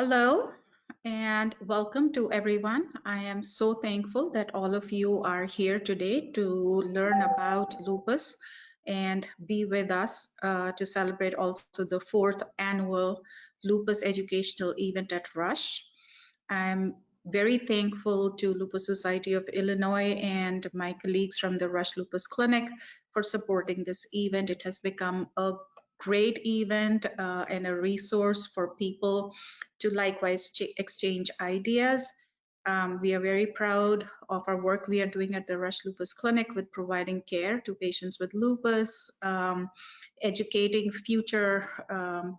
Hello and welcome to everyone. I am so thankful that all of you are here today to learn about lupus and be with us to celebrate also the 4th annual lupus educational event at Rush. I'm very thankful to Lupus Society of Illinois and my colleagues from the Rush Lupus Clinic for supporting this event. It has become a great event and a resource for people to likewise exchange ideas. We are very proud of our work we are doing at the Rush Lupus Clinic with providing care to patients with lupus, educating future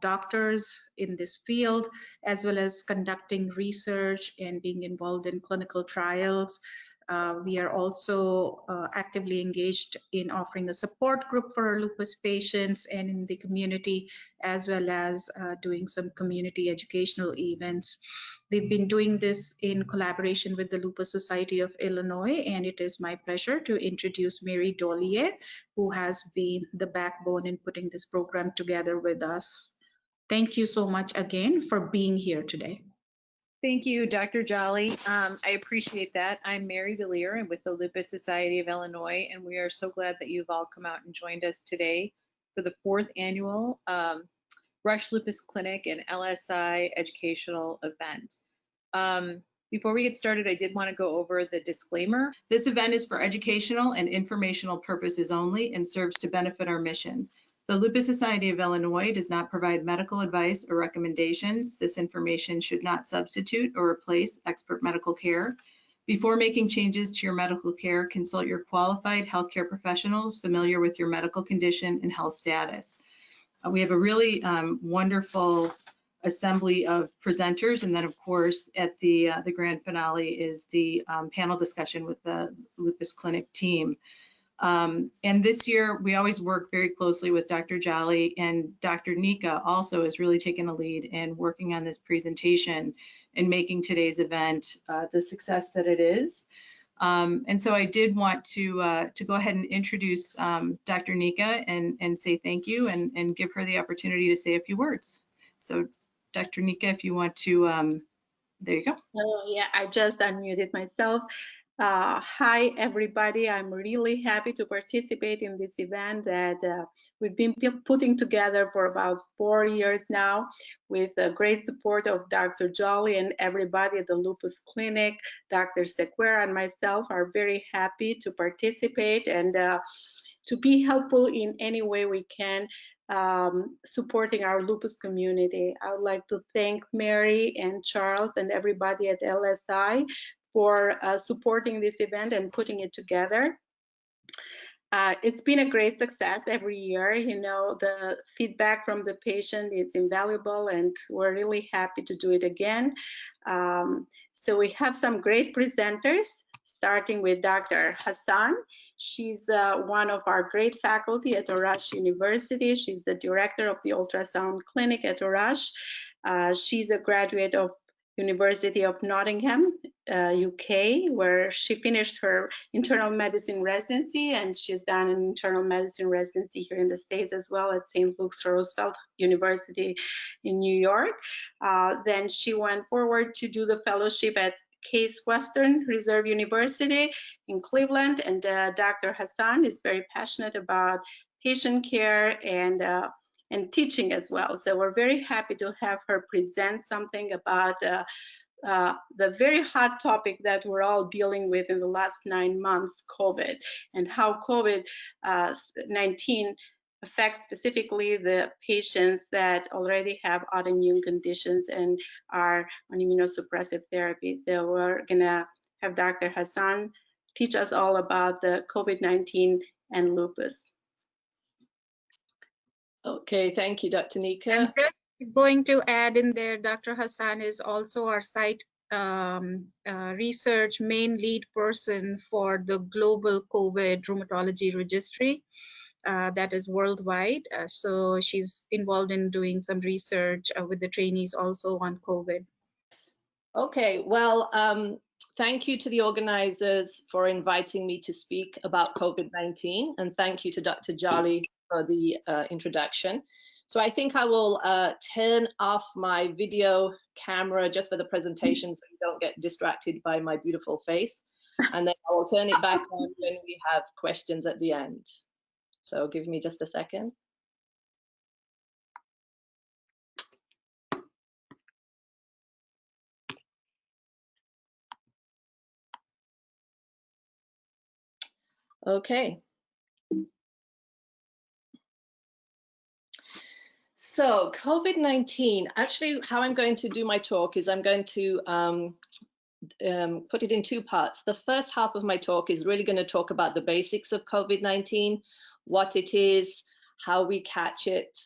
doctors in this field, as well as conducting research and being involved in clinical trials. We are also actively engaged in offering a support group for our lupus patients and in the community, as well as doing some community educational events. We've been doing this in collaboration with the Lupus Society of Illinois, and it is my pleasure to introduce Mary Dollier, who has been the backbone in putting this program together with us. Thank you so much again for being here today. Thank you, Dr. Jolly. I appreciate that. I'm Mary Dollier and with the Lupus Society of Illinois, and we are so glad that you've all come out and joined us today for the 4th annual Rush Lupus Clinic and LSI educational event. Before we get started, I did want to go over the disclaimer. This event is for educational and informational purposes only and serves to benefit our mission. The Lupus Society of Illinois does not provide medical advice or recommendations. This information should not substitute or replace expert medical care. Before making changes to your medical care, consult your qualified healthcare professionals familiar with your medical condition and health status. We have a really wonderful assembly of presenters, and then of course at the grand finale is the panel discussion with the Lupus Clinic team. And this year, we always work very closely with Dr. Jolly, and Dr. Nika also has really taken a lead in working on this presentation and making today's event the success that it is. And so I did want to go ahead and introduce Dr. Nika and say thank you and give her the opportunity to say a few words. So Dr. Nika, if you want to, there you go. Oh, yeah, I just unmuted myself. Hi, everybody. I'm really happy to participate in this event that we've been putting together for about 4 years now with great support of Dr. Jolly and everybody at the Lupus Clinic. Dr. Sequeira and myself are very happy to participate and to be helpful in any way we can, supporting our lupus community. I would like to thank Mary and Charles and everybody at LSI for supporting this event and putting it together. It's been a great success every year. You know, the feedback from the patient is invaluable, and we're really happy to do it again. So we have some great presenters, starting with Dr. Hassan. She's one of our great faculty at Rush University. She's the director of the Ultrasound Clinic at Rush. She's a graduate of University of Nottingham, UK, where she finished her internal medicine residency, and she's done an internal medicine residency here in the States as well at St. Luke's Roosevelt University in New York. Then she went forward to do the fellowship at Case Western Reserve University in Cleveland, and Dr. Hassan is very passionate about patient care and teaching as well. So we're very happy to have her present something about the very hot topic that we're all dealing with in the last 9 months, COVID, and how COVID-19 affects specifically the patients that already have autoimmune conditions and are on immunosuppressive therapy. So we're gonna have Dr. Hassan teach us all about the COVID-19 and lupus. Okay, thank you, Dr. Nika. I'm just going to add in there, Dr. Hassan is also our site research main lead person for the global COVID rheumatology registry that is worldwide. So she's involved in doing some research with the trainees also on COVID. Okay, well, thank you to the organizers for inviting me to speak about COVID-19, and thank you to Dr. Jolly for the introduction. So I think I will turn off my video camera just for the presentation so you don't get distracted by my beautiful face. And then I will turn it back on when we have questions at the end. So give me just a second. Okay. So COVID-19, actually how I'm going to do my talk is I'm going to put it in two parts. The first half of my talk is really going to talk about the basics of COVID-19, what it is, how we catch it,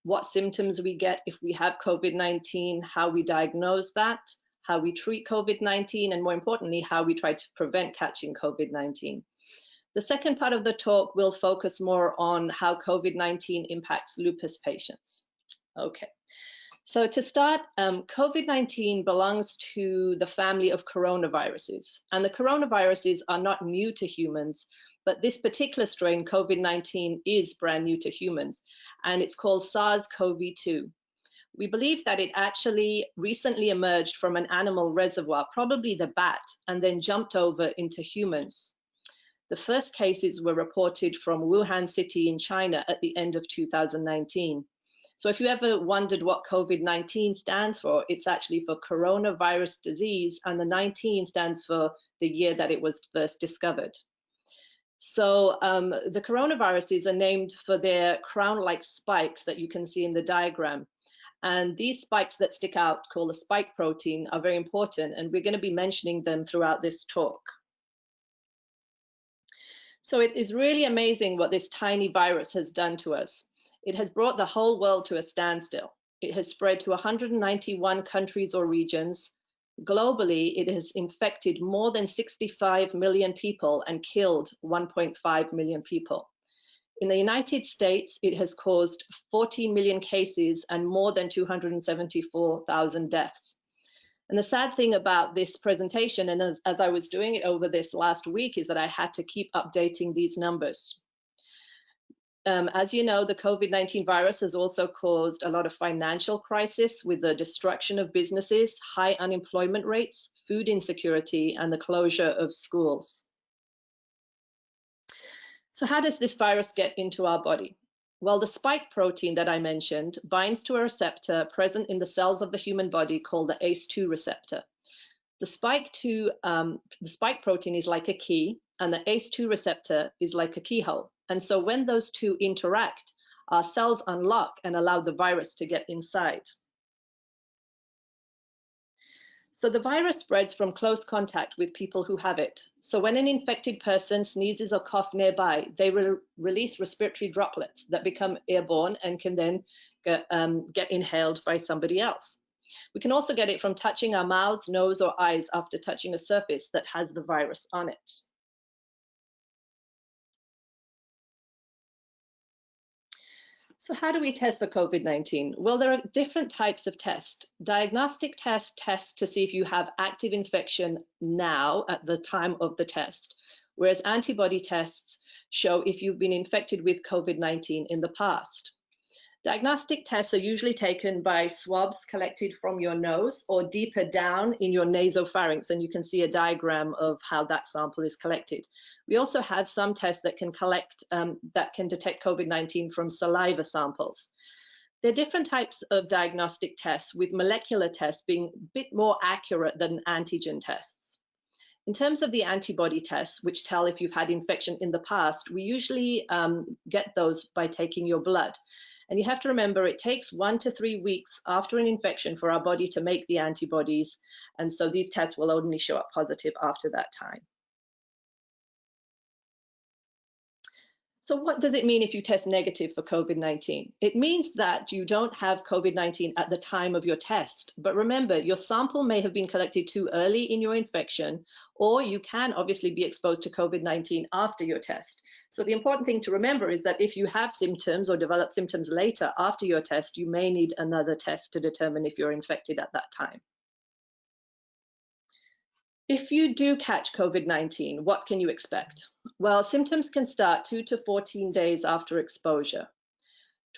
what symptoms we get if we have COVID-19, how we diagnose that, how we treat COVID-19, and more importantly, how we try to prevent catching COVID-19. The second part of the talk will focus more on how COVID-19 impacts lupus patients. Okay. So to start, COVID-19 belongs to the family of coronaviruses, and the coronaviruses are not new to humans, but this particular strain, COVID-19, is brand new to humans, and it's called SARS-CoV-2. We believe that it actually recently emerged from an animal reservoir, probably the bat, and then jumped over into humans. The first cases were reported from Wuhan City in China at the end of 2019. So if you ever wondered what COVID-19 stands for, it's actually for coronavirus disease, and the 19 stands for the year that it was first discovered. So the coronaviruses are named for their crown-like spikes that you can see in the diagram. And these spikes that stick out, called the spike protein, are very important, and we're going to be mentioning them throughout this talk. So it is really amazing what this tiny virus has done to us. It has brought the whole world to a standstill. It has spread to 191 countries or regions. Globally, it has infected more than 65 million people and killed 1.5 million people. In the United States, it has caused 14 million cases and more than 274,000 deaths. And the sad thing about this presentation, and as I was doing it over this last week, is that I had to keep updating these numbers. As you know, the COVID-19 virus has also caused a lot of financial crisis with the destruction of businesses, high unemployment rates, food insecurity, and the closure of schools. So how does this virus get into our body? Well, the spike protein that I mentioned binds to a receptor present in the cells of the human body called the ACE2 receptor. The spike protein is like a key, and the ACE2 receptor is like a keyhole. And so when those two interact, our cells unlock and allow the virus to get inside. So the virus spreads from close contact with people who have it. So when an infected person sneezes or coughs nearby, they release respiratory droplets that become airborne and can then get inhaled by somebody else. We can also get it from touching our mouths, nose, or eyes after touching a surface that has the virus on it. So how do we test for COVID-19? Well, there are different types of tests. Diagnostic tests test to see if you have active infection now at the time of the test, whereas antibody tests show if you've been infected with COVID-19 in the past. Diagnostic tests are usually taken by swabs collected from your nose or deeper down in your nasopharynx, and you can see a diagram of how that sample is collected. We also have some tests that can detect COVID-19 from saliva samples. There are different types of diagnostic tests, with molecular tests being a bit more accurate than antigen tests. In terms of the antibody tests, which tell if you've had infection in the past, we usually get those by taking your blood. And you have to remember, it takes 1 to 3 weeks after an infection for our body to make the antibodies. And so these tests will only show up positive after that time. So what does it mean if you test negative for COVID-19? It means that you don't have COVID-19 at the time of your test. But remember, your sample may have been collected too early in your infection, or you can obviously be exposed to COVID-19 after your test. So the important thing to remember is that if you have symptoms or develop symptoms later after your test, you may need another test to determine if you're infected at that time. If you do catch COVID-19, what can you expect? Well, symptoms can start 2 to 14 days after exposure.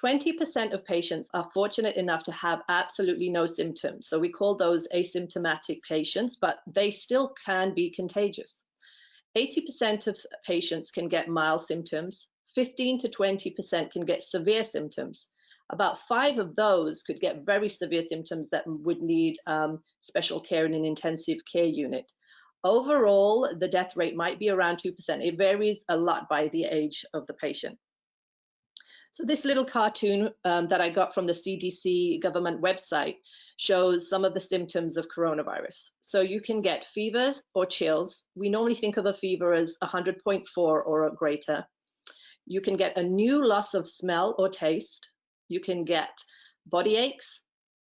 20% of patients are fortunate enough to have absolutely no symptoms. So we call those asymptomatic patients, but they still can be contagious. 80% of patients can get mild symptoms. 15 to 20% can get severe symptoms. About 5 of those could get very severe symptoms that would need special care in an intensive care unit. Overall, the death rate might be around 2%. It varies a lot by the age of the patient. So this little cartoon that I got from the CDC government website shows some of the symptoms of coronavirus. So you can get fevers or chills. We normally think of a fever as 100.4 or greater. You can get a new loss of smell or taste. You can get body aches,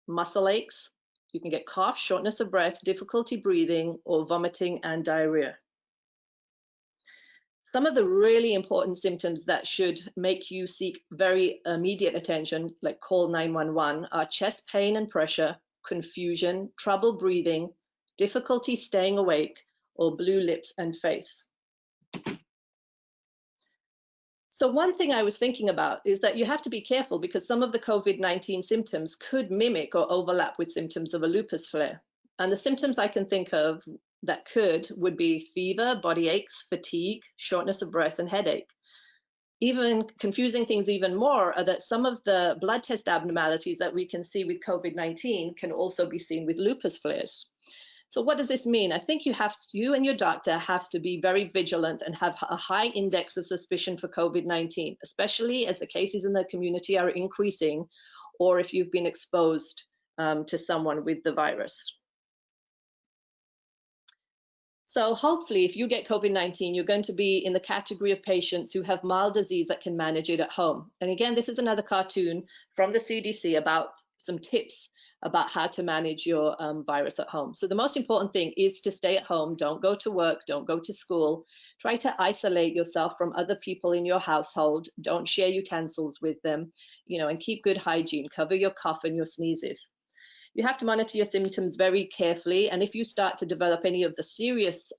muscle aches. You can get cough, shortness of breath, difficulty breathing, or vomiting and diarrhea. Some of the really important symptoms that should make you seek very immediate attention, like call 911, are chest pain and pressure, confusion, trouble breathing, difficulty staying awake, or blue lips and face. So one thing I was thinking about is that you have to be careful because some of the COVID-19 symptoms could mimic or overlap with symptoms of a lupus flare. And the symptoms I can think of that would be fever, body aches, fatigue, shortness of breath, and headache. Even confusing things even more are that some of the blood test abnormalities that we can see with COVID-19 can also be seen with lupus flares. So what does this mean? I think you and your doctor have to be very vigilant and have a high index of suspicion for COVID-19, especially as the cases in the community are increasing, or if you've been exposed to someone with the virus. So hopefully, if you get COVID-19, you're going to be in the category of patients who have mild disease that can manage it at home. And again, this is another cartoon from the CDC about some tips about how to manage your virus at home. So the most important thing is to stay at home. Don't go to work, don't go to school. Try to isolate yourself from other people in your household. Don't share utensils with them, and keep good hygiene. Cover your cough and your sneezes. You have to monitor your symptoms very carefully. And if you start to develop any of the serious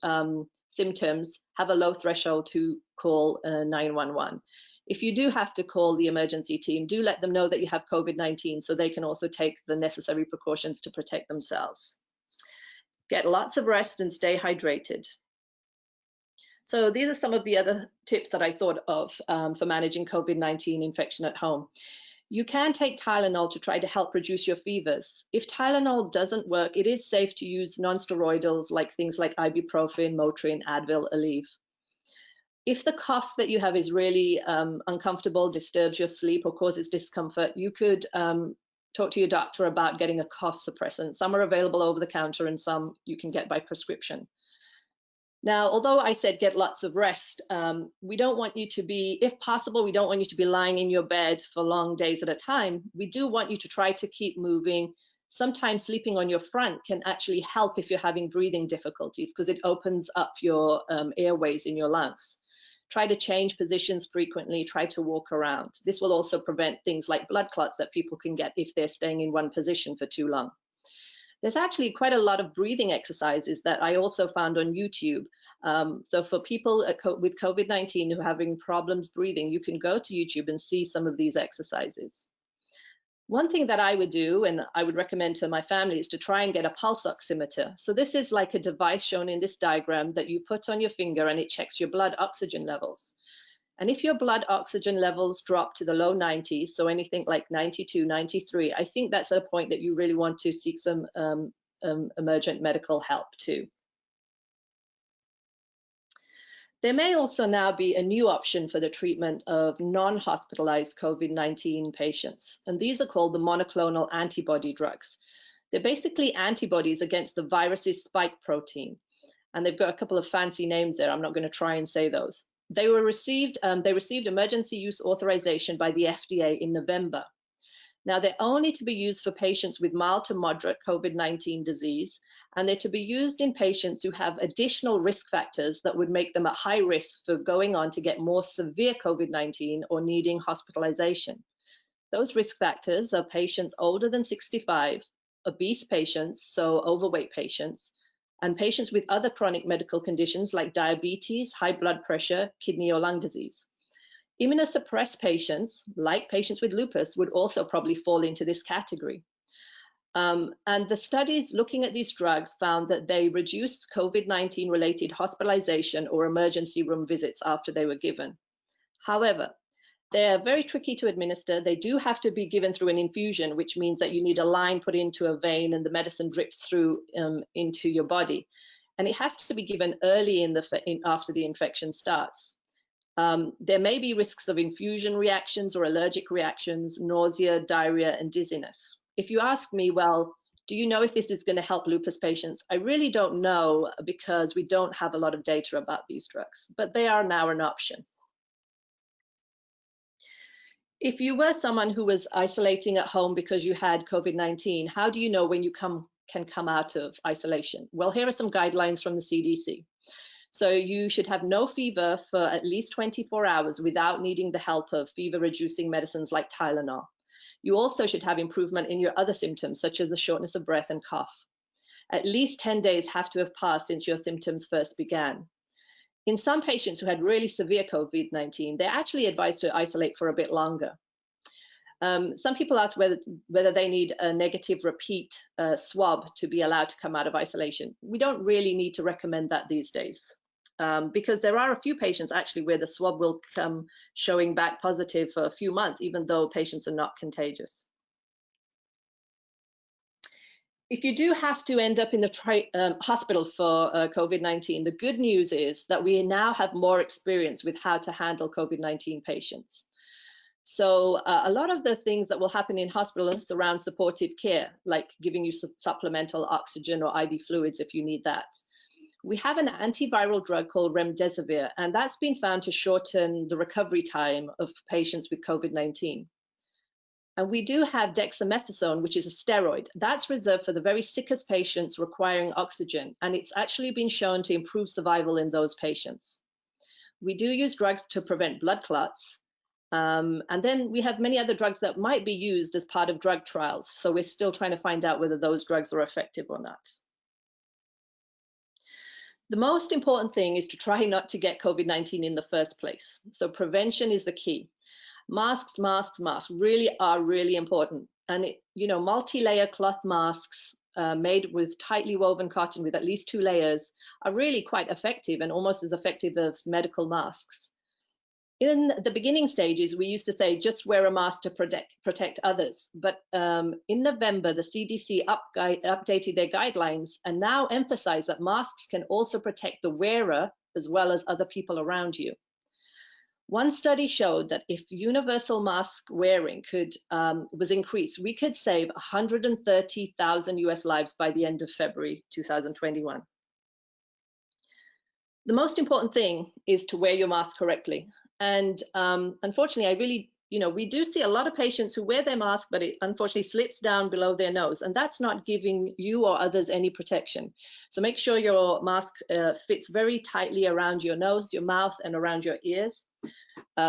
symptoms, have a low threshold to call 911. If you do have to call the emergency team, do let them know that you have COVID-19 so they can also take the necessary precautions to protect themselves. Get lots of rest and stay hydrated. So these are some of the other tips that I thought of for managing COVID-19 infection at home. You can take Tylenol to try to help reduce your fevers. If Tylenol doesn't work, it is safe to use non-steroidals like things like ibuprofen, Motrin, Advil, Aleve. If the cough that you have is really uncomfortable, disturbs your sleep, or causes discomfort, you could talk to your doctor about getting a cough suppressant. Some are available over the counter and some you can get by prescription. Now, although I said get lots of rest, we don't want you to be, if possible, we don't want you to be lying in your bed for long days at a time. We do want you to try to keep moving. Sometimes sleeping on your front can actually help if you're having breathing difficulties because it opens up your airways in your lungs. Try to change positions frequently, try to walk around. This will also prevent things like blood clots that people can get if they're staying in one position for too long. There's actually quite a lot of breathing exercises that I also found on YouTube. So for people with COVID-19 who are having problems breathing, you can go to YouTube and see some of these exercises. One thing that I would do, and I would recommend to my family, is to try and get a pulse oximeter. So this is like a device shown in this diagram that you put on your finger and it checks your blood oxygen levels. And if your blood oxygen levels drop to the low 90s, so anything like 92, 93, I think that's a point that you really want to seek some emergent medical help too. There may also now be a new option for the treatment of non-hospitalized COVID-19 patients, and these are called the monoclonal antibody drugs. They're basically antibodies against the virus's spike protein, and they've got a couple of fancy names there. I'm not going to try and say those. They received emergency use authorization by the FDA in November. Now, they're only to be used for patients with mild to moderate COVID-19 disease, and they're to be used in patients who have additional risk factors that would make them at high risk for going on to get more severe COVID-19 or needing hospitalization. Those risk factors are patients older than 65, obese patients, so overweight patients, and patients with other chronic medical conditions like diabetes, high blood pressure, kidney or lung disease. Immunosuppressed patients, like patients with lupus, would also probably fall into this category. And the studies looking at these drugs found that they reduced COVID-19 related hospitalization or emergency room visits after they were given. However, they're very tricky to administer. They do have to be given through an infusion, which means that you need a line put into a vein and the medicine drips through into your body. And it has to be given early after the infection starts. There may be risks of infusion reactions or allergic reactions, nausea, diarrhea, and dizziness. If you ask me, well, do you know if this is going to help lupus patients? I really don't know because we don't have a lot of data about these drugs, but they are now an option. If you were someone who was isolating at home because you had COVID-19, how do you know when you can come out of isolation? Well, here are some guidelines from the CDC. So you should have no fever for at least 24 hours without needing the help of fever-reducing medicines like Tylenol. You also should have improvement in your other symptoms, such as a shortness of breath and cough. At least 10 days have to have passed since your symptoms first began. In some patients who had really severe COVID-19, they're actually advised to isolate for a bit longer. Some people ask whether they need a negative repeat swab to be allowed to come out of isolation. We don't really need to recommend that these days because there are a few patients actually where the swab will come showing back positive for a few months, even though patients are not contagious. If you do have to end up in the hospital for COVID-19, the good news is that we now have more experience with how to handle COVID-19 patients. So a lot of the things that will happen in hospitals around supportive care, like giving you supplemental oxygen or IV fluids if you need that. We have an antiviral drug called remdesivir, and that's been found to shorten the recovery time of patients with COVID-19. And we do have dexamethasone, which is a steroid. That's reserved for the very sickest patients requiring oxygen, and it's actually been shown to improve survival in those patients. We do use drugs to prevent blood clots, and then we have many other drugs that might be used as part of drug trials, so we're still trying to find out whether those drugs are effective or not. The most important thing is to try not to get COVID-19 in the first place. So prevention is the key. Masks, masks, masks really are really important. And multi-layer cloth masks made with tightly woven cotton with at least 2 layers are really quite effective and almost as effective as medical masks. In the beginning stages, we used to say just wear a mask to protect others. But in November, the CDC updated their guidelines and now emphasize that masks can also protect the wearer as well as other people around you. One study showed that if universal mask wearing was increased, we could save 130,000 US lives by the end of February 2021. The most important thing is to wear your mask correctly. And unfortunately, we do see a lot of patients who wear their mask, but it unfortunately slips down below their nose, and that's not giving you or others any protection. So make sure your mask fits very tightly around your nose, your mouth, and around your ears.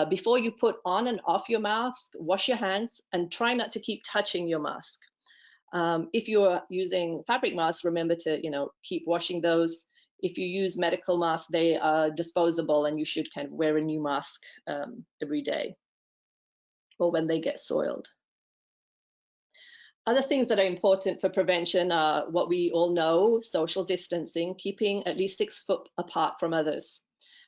Before you put on and off your mask, wash your hands and try not to keep touching your mask. If you're using fabric masks, remember to keep washing those. If you use medical masks, they are disposable and you should kind of wear a new mask every day or when they get soiled. Other things that are important for prevention are what we all know: social distancing, keeping at least 6 feet apart from others.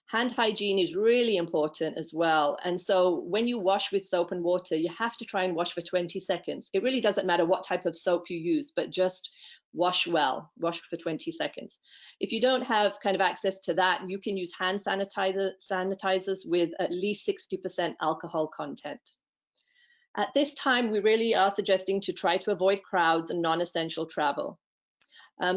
Hand hygiene is really important as well. And so when you wash with soap and water, you have to try and wash for 20 seconds. It really doesn't matter what type of soap you use, but just wash well, wash for 20 seconds. If you don't have kind of access to that, you can use hand sanitizers with at least 60% alcohol content. At this time, we really are suggesting to try to avoid crowds and non-essential travel.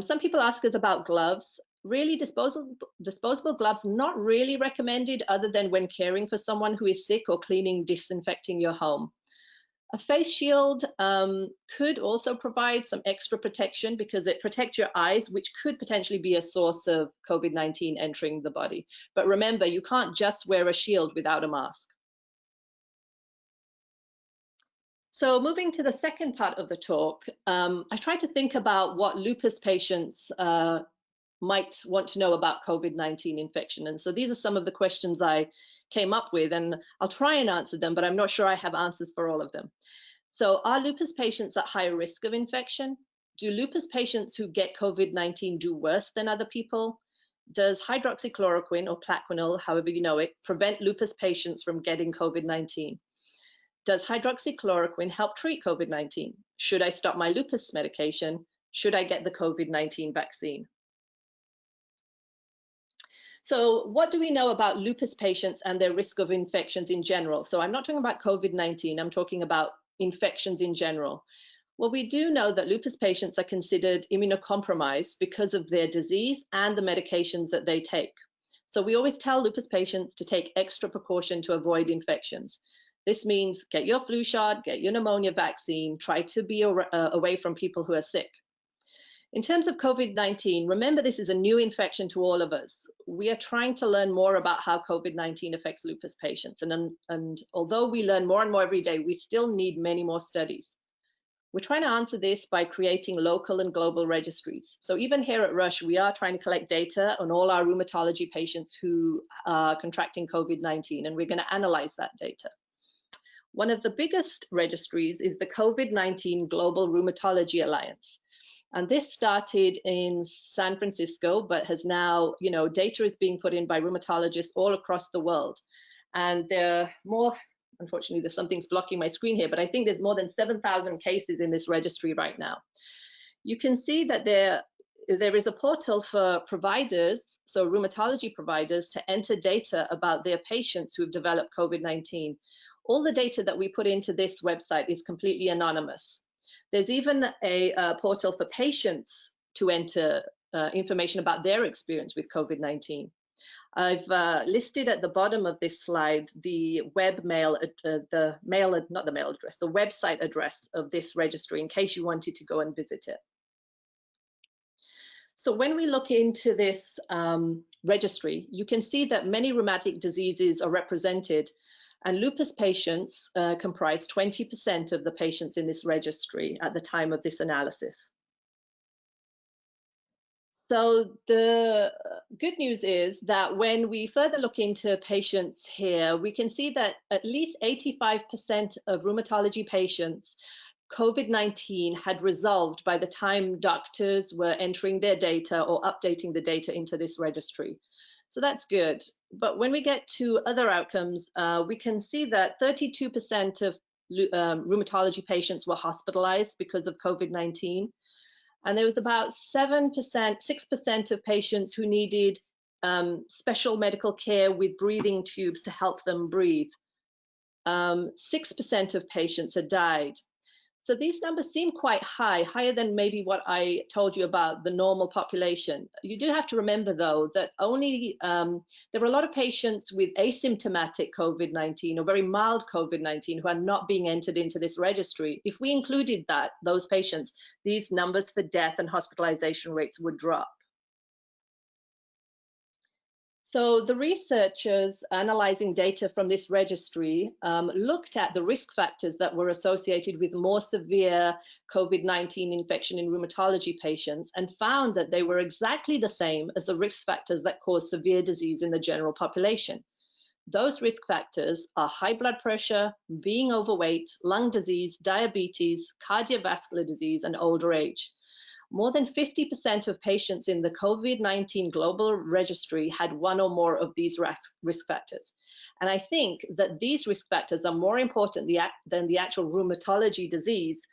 Some people ask us about gloves. Really, disposable gloves, not really recommended other than when caring for someone who is sick or cleaning, disinfecting your home. A face shield could also provide some extra protection because it protects your eyes, which could potentially be a source of COVID-19 entering the body. But remember, you can't just wear a shield without a mask. So moving to the second part of the talk, I tried to think about what lupus patients might want to know about COVID-19 infection. And so these are some of the questions I came up with, and I'll try and answer them, but I'm not sure I have answers for all of them. So are lupus patients at higher risk of infection? Do lupus patients who get COVID-19 do worse than other people? Does hydroxychloroquine or Plaquenil, however you know it, prevent lupus patients from getting COVID-19? Does hydroxychloroquine help treat COVID-19? Should I stop my lupus medication? Should I get the COVID-19 vaccine? So what do we know about lupus patients and their risk of infections in general? So I'm not talking about COVID-19, I'm talking about infections in general. Well, we do know that lupus patients are considered immunocompromised because of their disease and the medications that they take. So we always tell lupus patients to take extra precaution to avoid infections. This means get your flu shot, get your pneumonia vaccine, try to be away from people who are sick. In terms of COVID-19, remember this is a new infection to all of us. We are trying to learn more about how COVID-19 affects lupus patients. And although we learn more and more every day, we still need many more studies. We're trying to answer this by creating local and global registries. So even here at Rush, we are trying to collect data on all our rheumatology patients who are contracting COVID-19, and we're going to analyze that data. One of the biggest registries is the COVID-19 Global Rheumatology Alliance. And this started in San Francisco, but has now, data is being put in by rheumatologists all across the world. And there are more, unfortunately, something's blocking my screen here, but I think there's more than 7,000 cases in this registry right now. You can see that there is a portal for providers, so rheumatology providers, to enter data about their patients who have developed COVID-19. All the data that we put into this website is completely anonymous. There's even a portal for patients to enter information about their experience with COVID-19. I've listed at the bottom of this slide the the website address of this registry in case you wanted to go and visit it. So when we look into this registry, you can see that many rheumatic diseases are represented, and lupus patients comprise 20% of the patients in this registry at the time of this analysis. So the good news is that when we further look into patients here, we can see that at least 85% of rheumatology patients, COVID-19 had resolved by the time doctors were entering their data or updating the data into this registry. So that's good. But when we get to other outcomes, we can see that 32% of rheumatology patients were hospitalized because of COVID-19. And there was about 6% of patients who needed special medical care with breathing tubes to help them breathe. 6% of patients had died. So these numbers seem quite high, higher than maybe what I told you about the normal population. You do have to remember, though, that only there were a lot of patients with asymptomatic COVID-19 or very mild COVID-19 who are not being entered into this registry. If we included those patients, these numbers for death and hospitalization rates would drop. So the researchers analyzing data from this registry looked at the risk factors that were associated with more severe COVID-19 infection in rheumatology patients and found that they were exactly the same as the risk factors that cause severe disease in the general population. Those risk factors are high blood pressure, being overweight, lung disease, diabetes, cardiovascular disease, and older age. More than 50% of patients in the COVID-19 global registry had one or more of these risk factors. And I think that these risk factors are more important than the actual rheumatology disease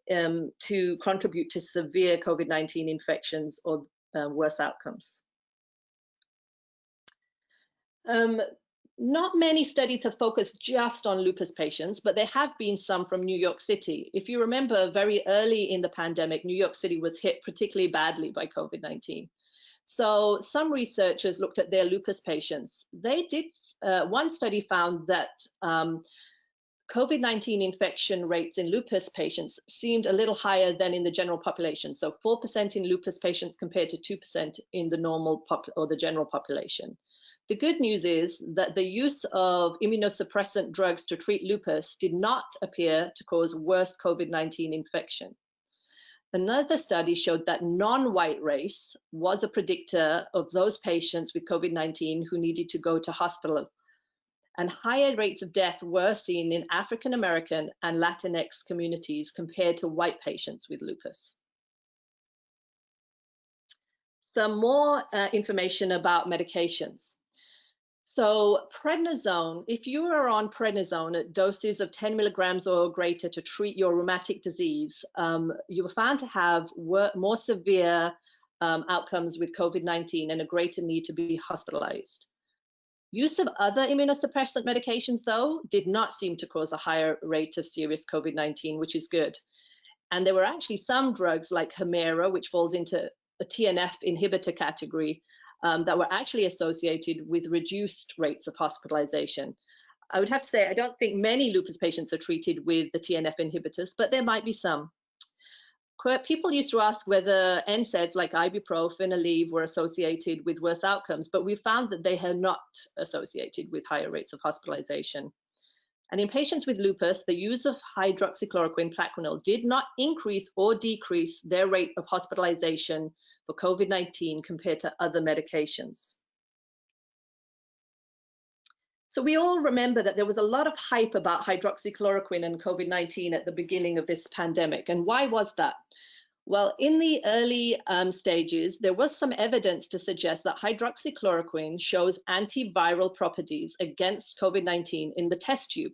to contribute to severe COVID-19 infections or worse outcomes. Not many studies have focused just on lupus patients, but there have been some from New York City. If you remember, very early in the pandemic, New York City was hit particularly badly by COVID-19. So some researchers looked at their lupus patients. They did, one study found that COVID-19 infection rates in lupus patients seemed a little higher than in the general population. So 4% in lupus patients compared to 2% in the normal or the general population. The good news is that the use of immunosuppressant drugs to treat lupus did not appear to cause worse COVID-19 infection. Another study showed that non-white race was a predictor of those patients with COVID-19 who needed to go to hospital. And higher rates of death were seen in African American and Latinx communities compared to white patients with lupus. Some more information about medications. So prednisone, if you are on prednisone at doses of 10 milligrams or greater to treat your rheumatic disease, you were found to have more severe outcomes with COVID-19 and a greater need to be hospitalized. Use of other immunosuppressant medications, though, did not seem to cause a higher rate of serious COVID-19, which is good. And there were actually some drugs like Humira, which falls into a TNF inhibitor category, that were actually associated with reduced rates of hospitalization. I would have to say, I don't think many lupus patients are treated with the TNF inhibitors, but there might be some. People used to ask whether NSAIDs like ibuprofen, Aleve were associated with worse outcomes, but we found that they are not associated with higher rates of hospitalization. And in patients with lupus, the use of hydroxychloroquine Plaquenil did not increase or decrease their rate of hospitalization for COVID-19 compared to other medications. So we all remember that there was a lot of hype about hydroxychloroquine and COVID-19 at the beginning of this pandemic. And why was that? Well, in the early stages, there was some evidence to suggest that hydroxychloroquine shows antiviral properties against COVID-19 in the test tube.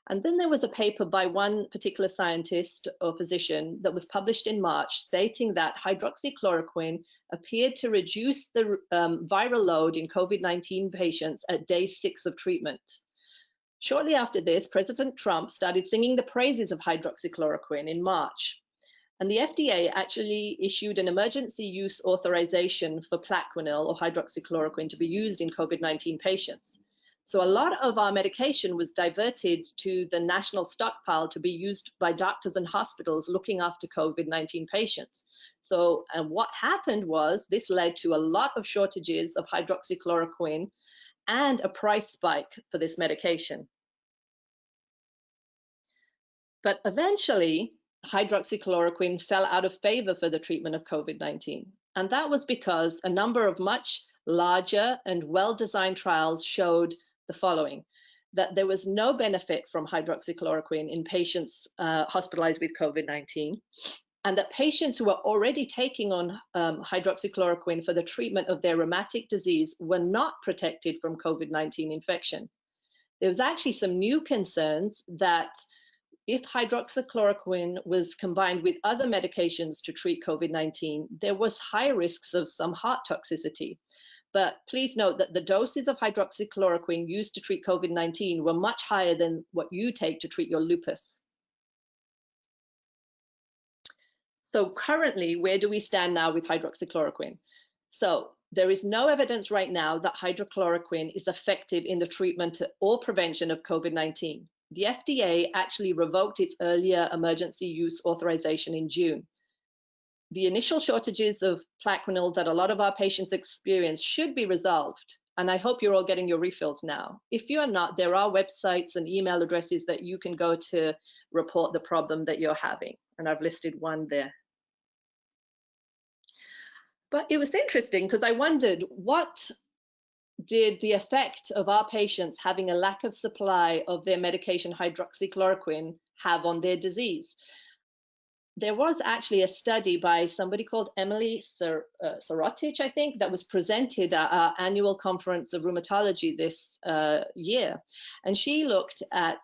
And then there was a paper by one particular scientist or physician that was published in March stating that hydroxychloroquine appeared to reduce the viral load in COVID-19 patients at day 6 of treatment. Shortly after this, President Trump started singing the praises of hydroxychloroquine in March. And the FDA actually issued an emergency use authorization for Plaquenil or hydroxychloroquine to be used in COVID-19 patients. So a lot of our medication was diverted to the national stockpile to be used by doctors and hospitals looking after COVID-19 patients. So, and what happened was this led to a lot of shortages of hydroxychloroquine and a price spike for this medication. But eventually, hydroxychloroquine fell out of favor for the treatment of COVID-19. And that was because a number of much larger and well-designed trials showed the following: that there was no benefit from hydroxychloroquine in patients hospitalized with COVID-19, and that patients who were already taking on hydroxychloroquine for the treatment of their rheumatic disease were not protected from COVID-19 infection. There was actually some new concerns that if hydroxychloroquine was combined with other medications to treat COVID-19, there was high risks of some heart toxicity. But please note that the doses of hydroxychloroquine used to treat COVID-19 were much higher than what you take to treat your lupus. So currently, where do we stand now with hydroxychloroquine? So there is no evidence right now that hydroxychloroquine is effective in the treatment or prevention of COVID-19. The FDA actually revoked its earlier emergency use authorization in June. The initial shortages of Plaquenil that a lot of our patients experience should be resolved, and I hope you're all getting your refills now. If you are not, there are websites and email addresses that you can go to report the problem that you're having, and I've listed one there. But it was interesting because I wondered, what did the effect of our patients having a lack of supply of their medication hydroxychloroquine have on their disease? There was actually a study by somebody called Emily Sorotich, I think, that was presented at our annual conference of rheumatology this year. And she looked at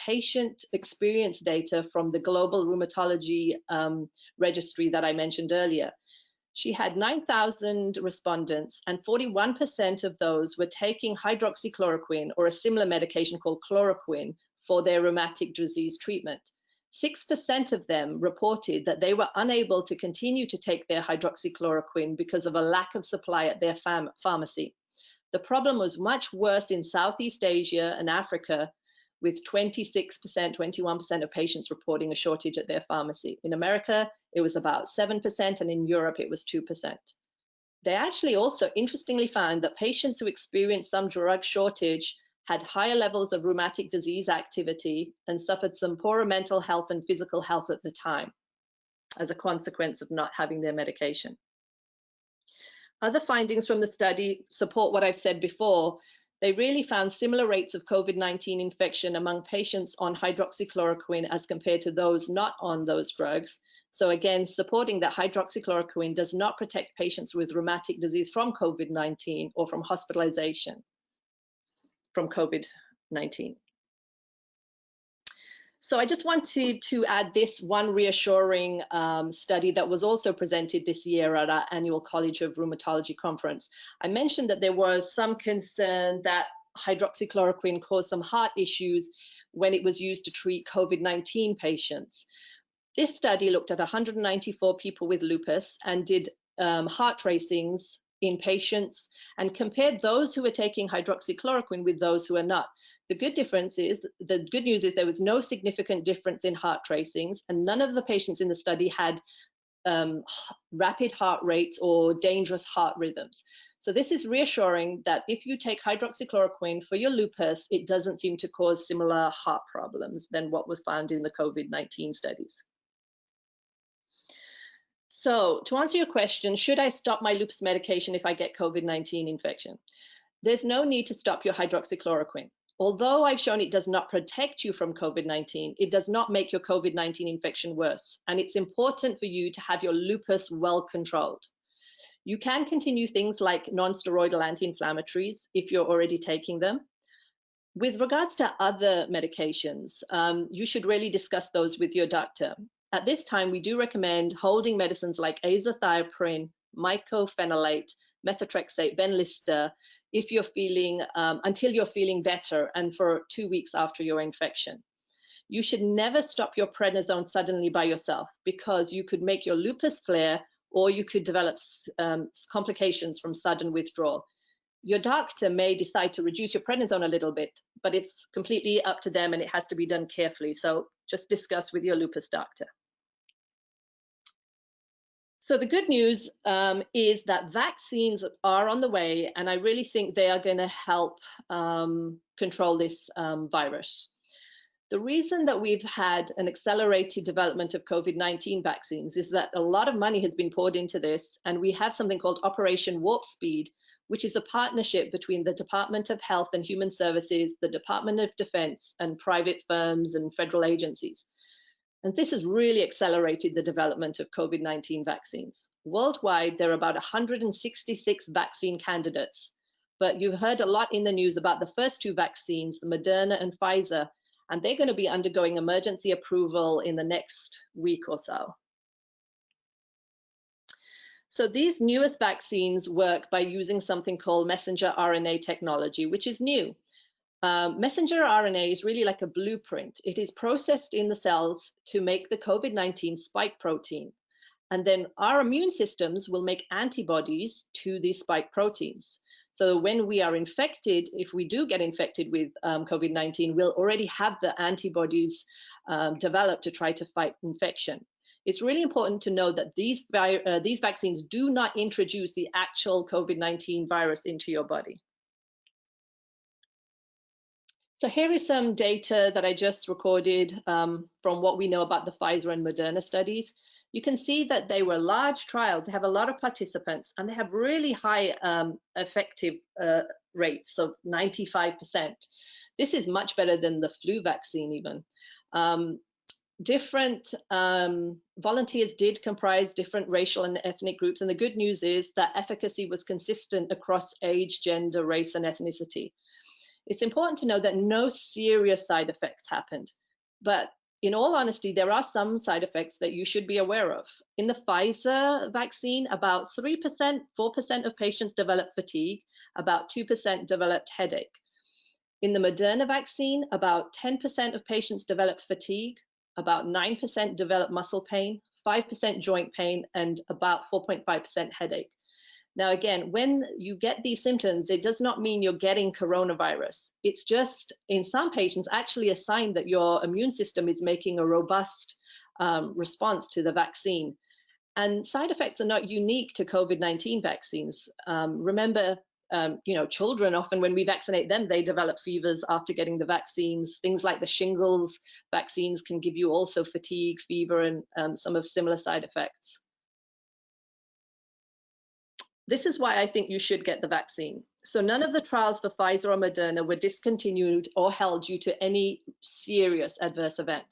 patient experience data from the global rheumatology registry that I mentioned earlier. She had 9,000 respondents, and 41% of those were taking hydroxychloroquine or a similar medication called chloroquine for their rheumatic disease treatment. 6% of them reported that they were unable to continue to take their hydroxychloroquine because of a lack of supply at their pharmacy. The problem was much worse in Southeast Asia and Africa, with 26%, 21% of patients reporting a shortage at their pharmacy. In America, it was about 7%, and in Europe, it was 2%. They actually also interestingly found that patients who experienced some drug shortage had higher levels of rheumatic disease activity and suffered some poorer mental health and physical health at the time. as a consequence of not having their medication. Other findings from the study support what I've said before. They really found similar rates of COVID-19 infection among patients on hydroxychloroquine as compared to those not on those drugs. So again, supporting that hydroxychloroquine does not protect patients with rheumatic disease from COVID-19 or from hospitalization from COVID-19. So I just wanted to add this one reassuring study that was also presented this year at our annual College of Rheumatology conference. I mentioned that there was some concern that hydroxychloroquine caused some heart issues when it was used to treat COVID-19 patients. This study looked at 194 people with lupus and did heart tracings in patients and compared those who were taking hydroxychloroquine with those who are not. The good news is there was no significant difference in heart tracings, and none of the patients in the study had rapid heart rates or dangerous heart rhythms. So this is reassuring that if you take hydroxychloroquine for your lupus, it doesn't seem to cause similar heart problems than what was found in the COVID-19 studies. So to answer your question, should I stop my lupus medication if I get COVID-19 infection? There's no need to stop your hydroxychloroquine. Although I've shown it does not protect you from COVID-19, it does not make your COVID-19 infection worse. And it's important for you to have your lupus well controlled. You can continue things like non-steroidal anti-inflammatories if you're already taking them. With regards to other medications, you should really discuss those with your doctor. At this time, we do recommend holding medicines like azathioprine, mycophenolate, methotrexate, Benlysta, if you're feeling, until you're feeling better and for 2 weeks after your infection. You should never stop your prednisone suddenly by yourself because you could make your lupus flare or you could develop complications from sudden withdrawal. Your doctor may decide to reduce your prednisone a little bit, but it's completely up to them and it has to be done carefully. So just discuss with your lupus doctor. So the good news is that vaccines are on the way, and I really think they are going to help control this virus. The reason that we've had an accelerated development of COVID-19 vaccines is that a lot of money has been poured into this, and we have something called Operation Warp Speed, which is a partnership between the Department of Health and Human Services, the Department of Defense, and private firms and federal agencies. And this has really accelerated the development of COVID-19 vaccines. Worldwide, there are about 166 vaccine candidates, but you heard a lot in the news about the first two vaccines, the Moderna and Pfizer, and they're going to be undergoing emergency approval in the next week or so. So these newest vaccines work by using something called messenger RNA technology, which is new. Messenger RNA is really like a blueprint. It is processed in the cells to make the COVID-19 spike protein. And then our immune systems will make antibodies to these spike proteins. So when we are infected, if we do get infected with COVID-19, we'll already have the antibodies developed to try to fight infection. It's really important to know that these vaccines do not introduce the actual COVID-19 virus into your body. So here is some data that I just recorded from what we know about the Pfizer and Moderna studies. You can see that they were large trials. They have a lot of participants, and they have really high effective rates of 95%. This is much better than the flu vaccine even. Different volunteers did comprise different racial and ethnic groups, and the good news is that efficacy was consistent across age, gender, race, and ethnicity. It's important to know that no serious side effects happened, but in all honesty, there are some side effects that you should be aware of. In the Pfizer vaccine, about 3%, 4% of patients developed fatigue, about 2% developed headache. In the Moderna vaccine, about 10% of patients developed fatigue, about 9% developed muscle pain, 5% joint pain, and about 4.5% headache. Now, again, when you get these symptoms, it does not mean you're getting coronavirus. It's just, in some patients, actually a sign that your immune system is making a robust response to the vaccine. And side effects are not unique to COVID-19 vaccines. Remember, children, often when we vaccinate them, they develop fevers after getting the vaccines. Things like the shingles vaccines can give you also fatigue, fever, and some of similar side effects. This is why I think you should get the vaccine. So none of the trials for Pfizer or Moderna were discontinued or held due to any serious adverse event.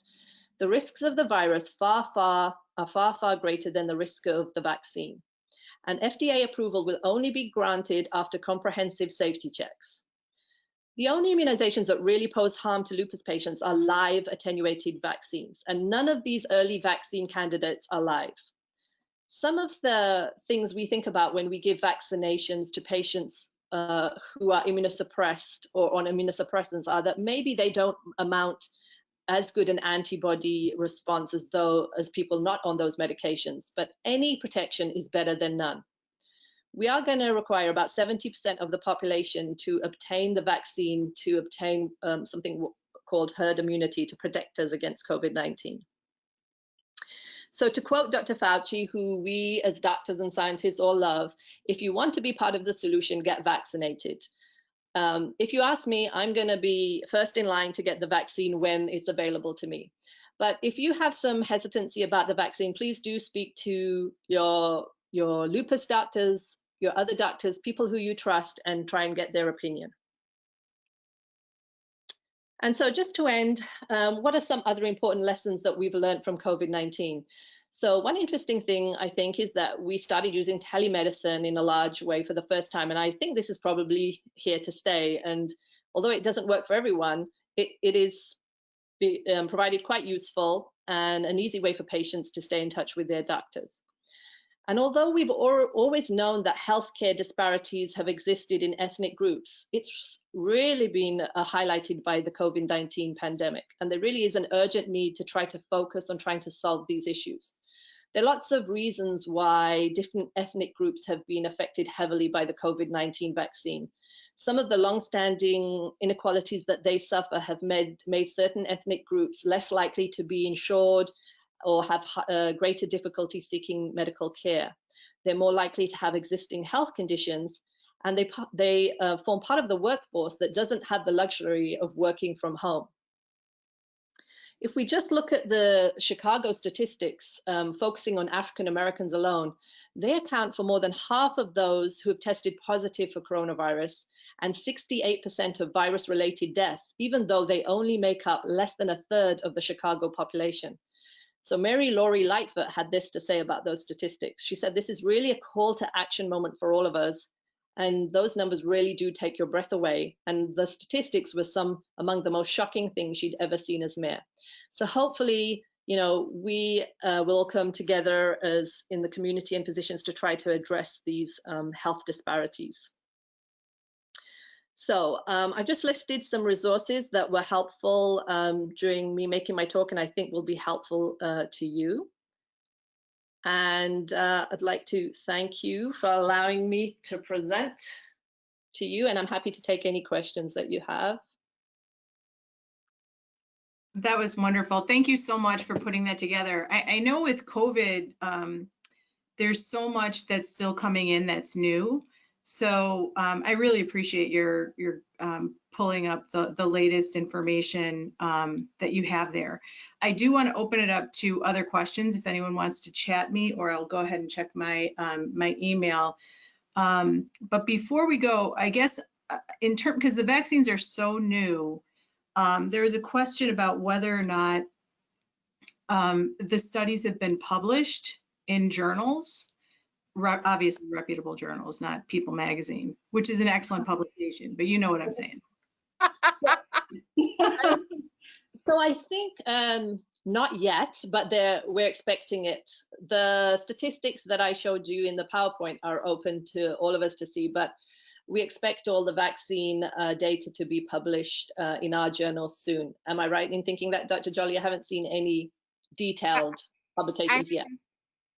The risks of the virus are far greater than the risk of the vaccine. And FDA approval will only be granted after comprehensive safety checks. The only immunizations that really pose harm to lupus patients are live attenuated vaccines, and none of these early vaccine candidates are live. Some of the things we think about when we give vaccinations to patients who are immunosuppressed or on immunosuppressants are that maybe they don't amount as good an antibody response as people not on those medications, but any protection is better than none. We are going to require about 70% of the population to obtain the vaccine to obtain something called herd immunity to protect us against COVID-19. So to quote Dr. Fauci, who we as doctors and scientists all love, if you want to be part of the solution, get vaccinated. If you ask me, I'm going to be first in line to get the vaccine when it's available to me. But if you have some hesitancy about the vaccine, please do speak to your lupus doctors, your other doctors, people who you trust, and try and get their opinion. And so just to end, what are some other important lessons that we've learned from COVID-19? So one interesting thing, I think, is that we started using telemedicine in a large way for the first time. And I think this is probably here to stay. And although it doesn't work for everyone, it is provided quite useful and an easy way for patients to stay in touch with their doctors. And although we've always known that healthcare disparities have existed in ethnic groups, it's really been highlighted by the COVID-19 pandemic. And there really is an urgent need to try to focus on trying to solve these issues. There are lots of reasons why different ethnic groups have been affected heavily by the COVID-19 vaccine. Some of the long-standing inequalities that they suffer have made certain ethnic groups less likely to be insured or have greater difficulty seeking medical care. They're more likely to have existing health conditions, and they form part of the workforce that doesn't have the luxury of working from home. If we just look at the Chicago statistics, focusing on African Americans alone, they account for more than half of those who have tested positive for coronavirus and 68% of virus-related deaths, even though they only make up less than a third of the Chicago population. So Mary Laurie Lightfoot had this to say about those statistics. She said, "This is really a call to action moment for all of us. And those numbers really do take your breath away." And the statistics were some among the most shocking things she'd ever seen as mayor. So hopefully, we will come together as in the community and physicians to try to address these health disparities. So I just listed some resources that were helpful during me making my talk and I think will be helpful to you. And I'd like to thank you for allowing me to present to you, and I'm happy to take any questions that you have. That was wonderful. Thank you so much for putting that together. I know with COVID, there's so much that's still coming in that's new. So I really appreciate your pulling up the latest information that you have there. I do want to open it up to other questions if anyone wants to chat me, or I'll go ahead and check my my email. But before we go, I guess because the vaccines are so new, there was a question about whether or not the studies have been published in journals. Obviously reputable journals, not People magazine, which is an excellent publication, but you know what I'm saying. So I think not yet, but we're expecting it. The statistics that I showed you in the PowerPoint are open to all of us to see, but we expect all the vaccine data to be published in our journal soon. Am I right in thinking that, Dr. Jolly? I haven't seen any detailed publications yet.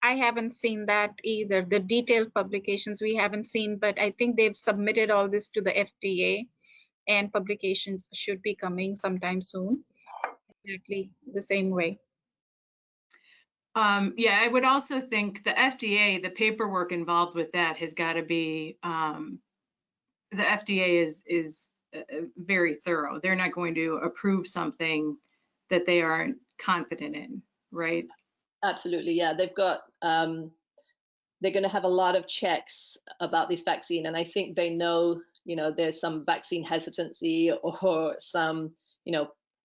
I haven't seen that either. The detailed publications we haven't seen, but I think they've submitted all this to the FDA and publications should be coming sometime soon. Exactly the same way. Yeah, I would also think the FDA, the paperwork involved with that has got to be the FDA is very thorough. They're not going to approve something that they aren't confident in, right? Absolutely, yeah. They've got they're going to have a lot of checks about this vaccine, and I think they know, there's some vaccine hesitancy or some,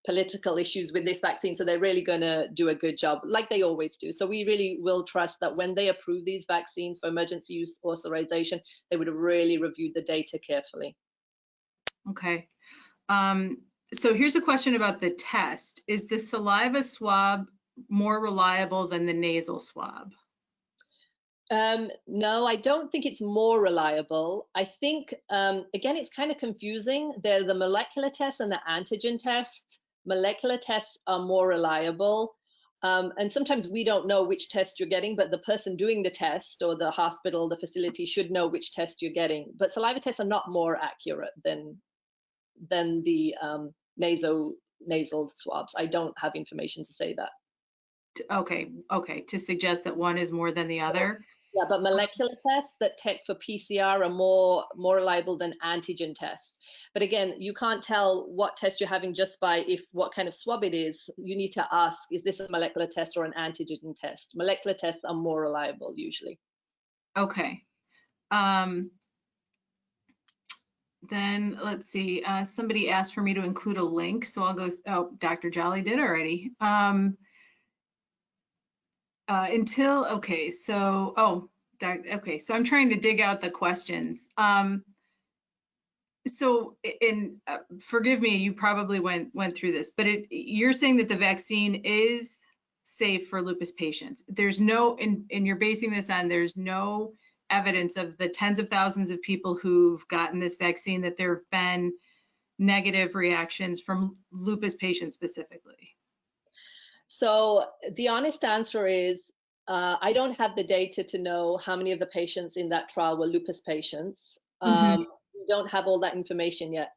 political issues with this vaccine, so they're really going to do a good job, like they always do. So we really will trust that when they approve these vaccines for emergency use authorization, they would have really reviewed the data carefully. Okay. So here's a question about the test. Is the saliva swab more reliable than the nasal swab? No, I don't think it's more reliable. I think, again, it's kind of confusing. They're the molecular tests and the antigen tests. Molecular tests are more reliable. And sometimes we don't know which test you're getting, but the person doing the test or the hospital, the facility should know which test you're getting. But saliva tests are not more accurate than the nasal swabs. I don't have information to say that. Okay, to suggest that one is more than the other? Yeah, but molecular tests that check for PCR are more reliable than antigen tests. But again, you can't tell what test you're having just by what kind of swab it is. You need to ask, is this a molecular test or an antigen test? Molecular tests are more reliable usually. Okay. Then let's see, somebody asked for me to include a link, so I'll go, oh, Dr. Jolly did already. Okay, so I'm trying to dig out the questions. So forgive me, you probably went through this, but you're saying that the vaccine is safe for lupus patients. There's no, and you're basing this on, there's no evidence of the tens of thousands of people who've gotten this vaccine that there have been negative reactions from lupus patients specifically. So the honest answer is, I don't have the data to know how many of the patients in that trial were lupus patients. We don't have all that information yet.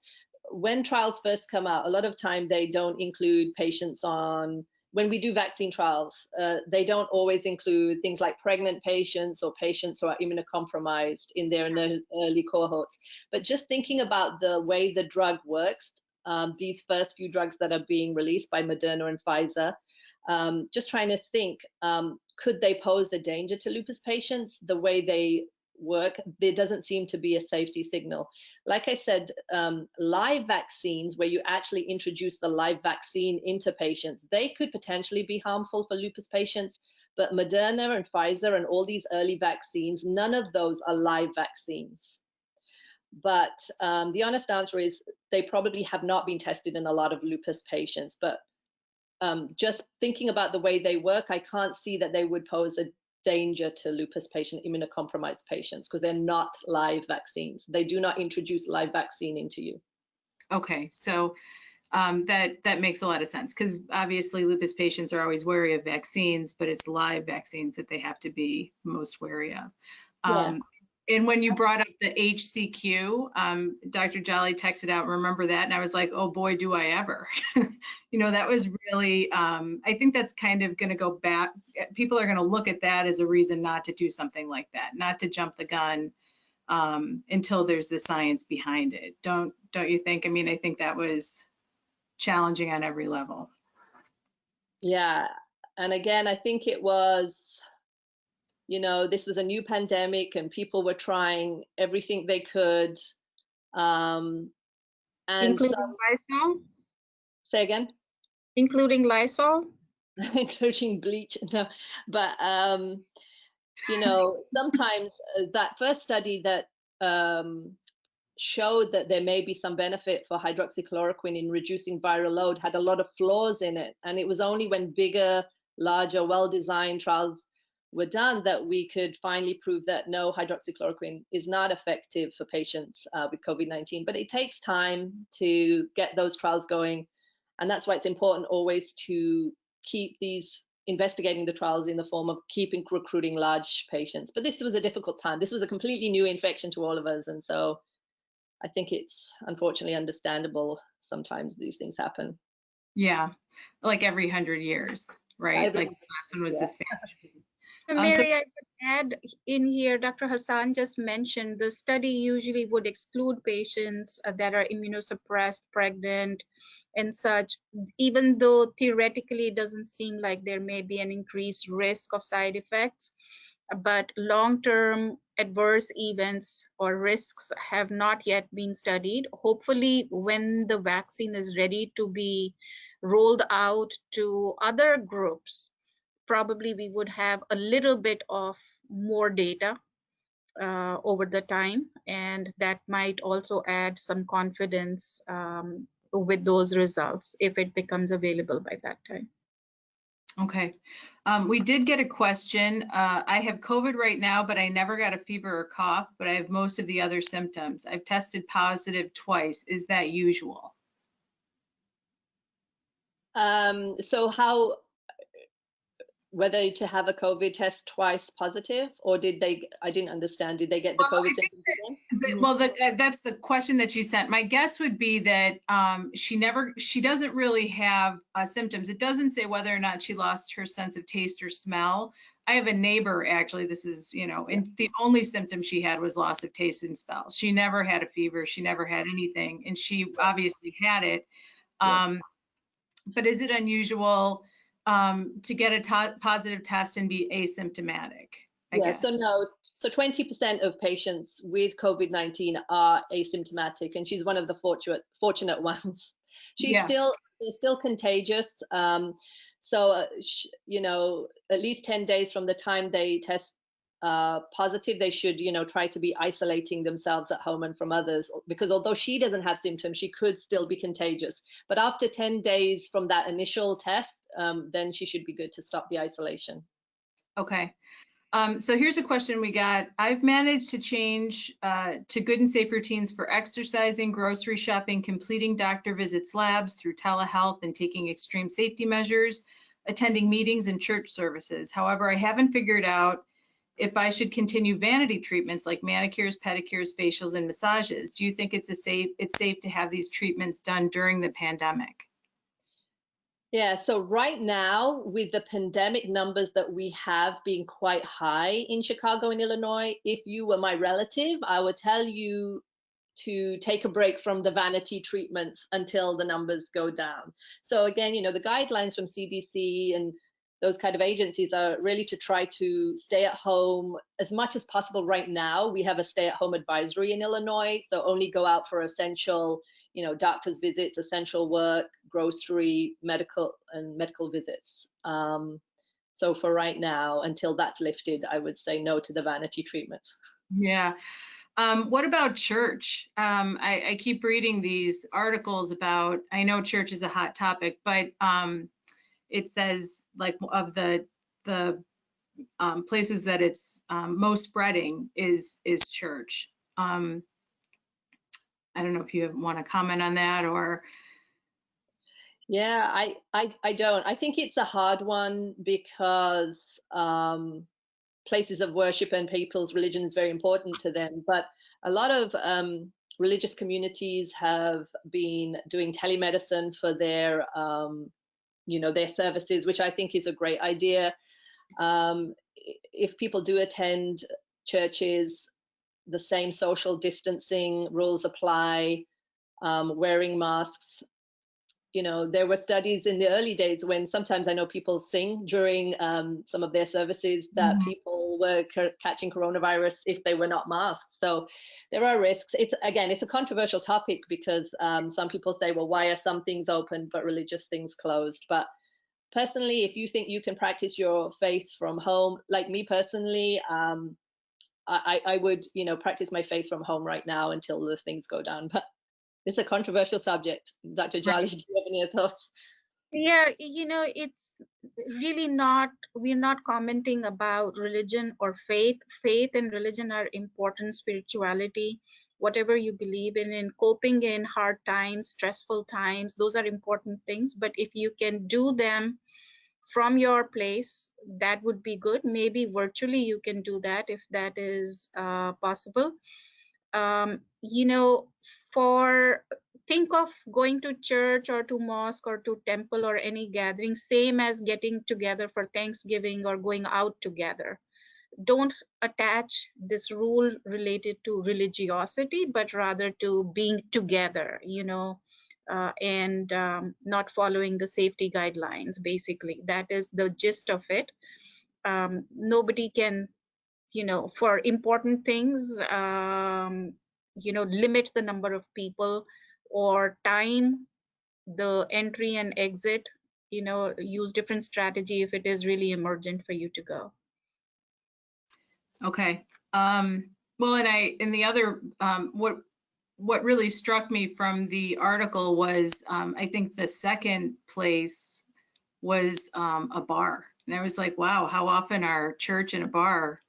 When trials first come out, a lot of time they don't include patients on, when we do vaccine trials, they don't always include things like pregnant patients or patients who are immunocompromised in their early cohorts. But just thinking about the way the drug works, these first few drugs that are being released by Moderna and Pfizer, just trying to think, could they pose a danger to lupus patients? The way they work, there doesn't seem to be a safety signal. Like I said, live vaccines, where you actually introduce the live vaccine into patients, they could potentially be harmful for lupus patients, but Moderna and Pfizer and all these early vaccines, none of those are live vaccines. But the honest answer is they probably have not been tested in a lot of lupus patients, but just thinking about the way they work, I can't see that they would pose a danger to lupus patient, immunocompromised patients, because they're not live vaccines. They do not introduce live vaccine into you. Okay, so that makes a lot of sense, because obviously lupus patients are always wary of vaccines, but it's live vaccines that they have to be most wary of. Yeah. And when you brought up the HCQ, Dr. Jolly texted out, remember that? And I was like, oh boy, do I ever. That was really, I think that's kind of going to go back. People are going to look at that as a reason not to do something like that, not to jump the gun until there's the science behind it. Don't you think? I mean, I think that was challenging on every level. Yeah. And again, I think it was, this was a new pandemic and people were trying everything they could. And including Lysol? Say again? Including Lysol? Including bleach, no. But, sometimes that first study that showed that there may be some benefit for hydroxychloroquine in reducing viral load had a lot of flaws in it. And it was only when bigger, larger, well-designed trials were done that we could finally prove that no, hydroxychloroquine is not effective for patients with COVID-19. But it takes time to get those trials going. And that's why it's important always to keep investigating the trials in the form of keeping recruiting large patients. But this was a difficult time. This was a completely new infection to all of us. And so I think it's unfortunately understandable sometimes these things happen. Yeah, like every 100 years, right? Like the last one was the Spanish flu. So Mary, I would add in here, Dr. Hassan just mentioned the study usually would exclude patients that are immunosuppressed, pregnant, and such, even though theoretically it doesn't seem like there may be an increased risk of side effects, but long-term adverse events or risks have not yet been studied. Hopefully, when the vaccine is ready to be rolled out to other groups, probably we would have a little bit of more data over the time, and that might also add some confidence with those results if it becomes available by that time. Okay. We did get a question. I have COVID right now, but I never got a fever or cough, but I have most of the other symptoms. I've tested positive twice. Is that usual? So whether to have a COVID test twice positive, or did they, I didn't understand, did they get the COVID symptoms again? Well, that's the question that she sent. My guess would be that she doesn't really have symptoms. It doesn't say whether or not she lost her sense of taste or smell. I have a neighbor, actually, this is, and the only symptom she had was loss of taste and smell. She never had a fever. She never had anything, and she obviously had it. But is it unusual to get a positive test and be asymptomatic? I guess. So no, so 20% of patients with COVID-19 are asymptomatic, and she's one of the fortunate ones. She's still contagious. So at least 10 days from the time they test positive, they should, try to be isolating themselves at home and from others, because although she doesn't have symptoms, she could still be contagious. But after 10 days from that initial test, then she should be good to stop the isolation. Okay. So here's a question we got. I've managed to change to good and safe routines for exercising, grocery shopping, completing doctor visits, labs through telehealth, and taking extreme safety measures, attending meetings and church services. However, I haven't figured out if I should continue vanity treatments like manicures, pedicures, facials, and massages. Do you think it's safe to have these treatments done during the pandemic? Yeah, so right now, with the pandemic numbers that we have being quite high in Chicago and Illinois, if you were my relative, I would tell you to take a break from the vanity treatments until the numbers go down. So again, the guidelines from CDC and those kind of agencies are really to try to stay at home as much as possible. Right now, we have a stay-at-home advisory in Illinois, so only go out for essential, doctor's visits, essential work, grocery, medical visits. So for right now, until that's lifted, I would say no to the vanity treatments. Yeah. What about church? I keep reading these articles about, I know church is a hot topic, but it says like of the places that it's most spreading is church. I don't know if you want to comment on that or. Yeah, I don't. I think it's a hard one because places of worship and people's religion is very important to them. But a lot of religious communities have been doing telemedicine for their their services, which I think is a great idea. If people do attend churches, the same social distancing rules apply, wearing masks. There were studies in the early days when sometimes I know people sing during some of their services that people were catching coronavirus if they were not masked. So there are risks. It's a controversial topic because some people say, well, why are some things open but religious things closed? But personally, if you think you can practice your faith from home, like me personally, I would, practice my faith from home right now until the things go down. But it's a controversial subject. Dr. Jolly, do you have any thoughts? Yeah, it's really not, we're not commenting about religion or faith. Faith and religion are important, spirituality, whatever you believe in coping in hard times, stressful times, those are important things. But if you can do them from your place, that would be good. Maybe virtually you can do that if that is possible. For think of going to church or to mosque or to temple or any gathering, same as getting together for Thanksgiving or going out together. Don't attach this rule related to religiosity, but rather to being together, and not following the safety guidelines. Basically, that is the gist of it. Nobody can, for important things, limit the number of people or time the entry and exit, use different strategy if it is really emergent for you to go. Okay. Well, and the other, what really struck me from the article was, I think the second place was a bar. And I was like, wow, how often are church and a bar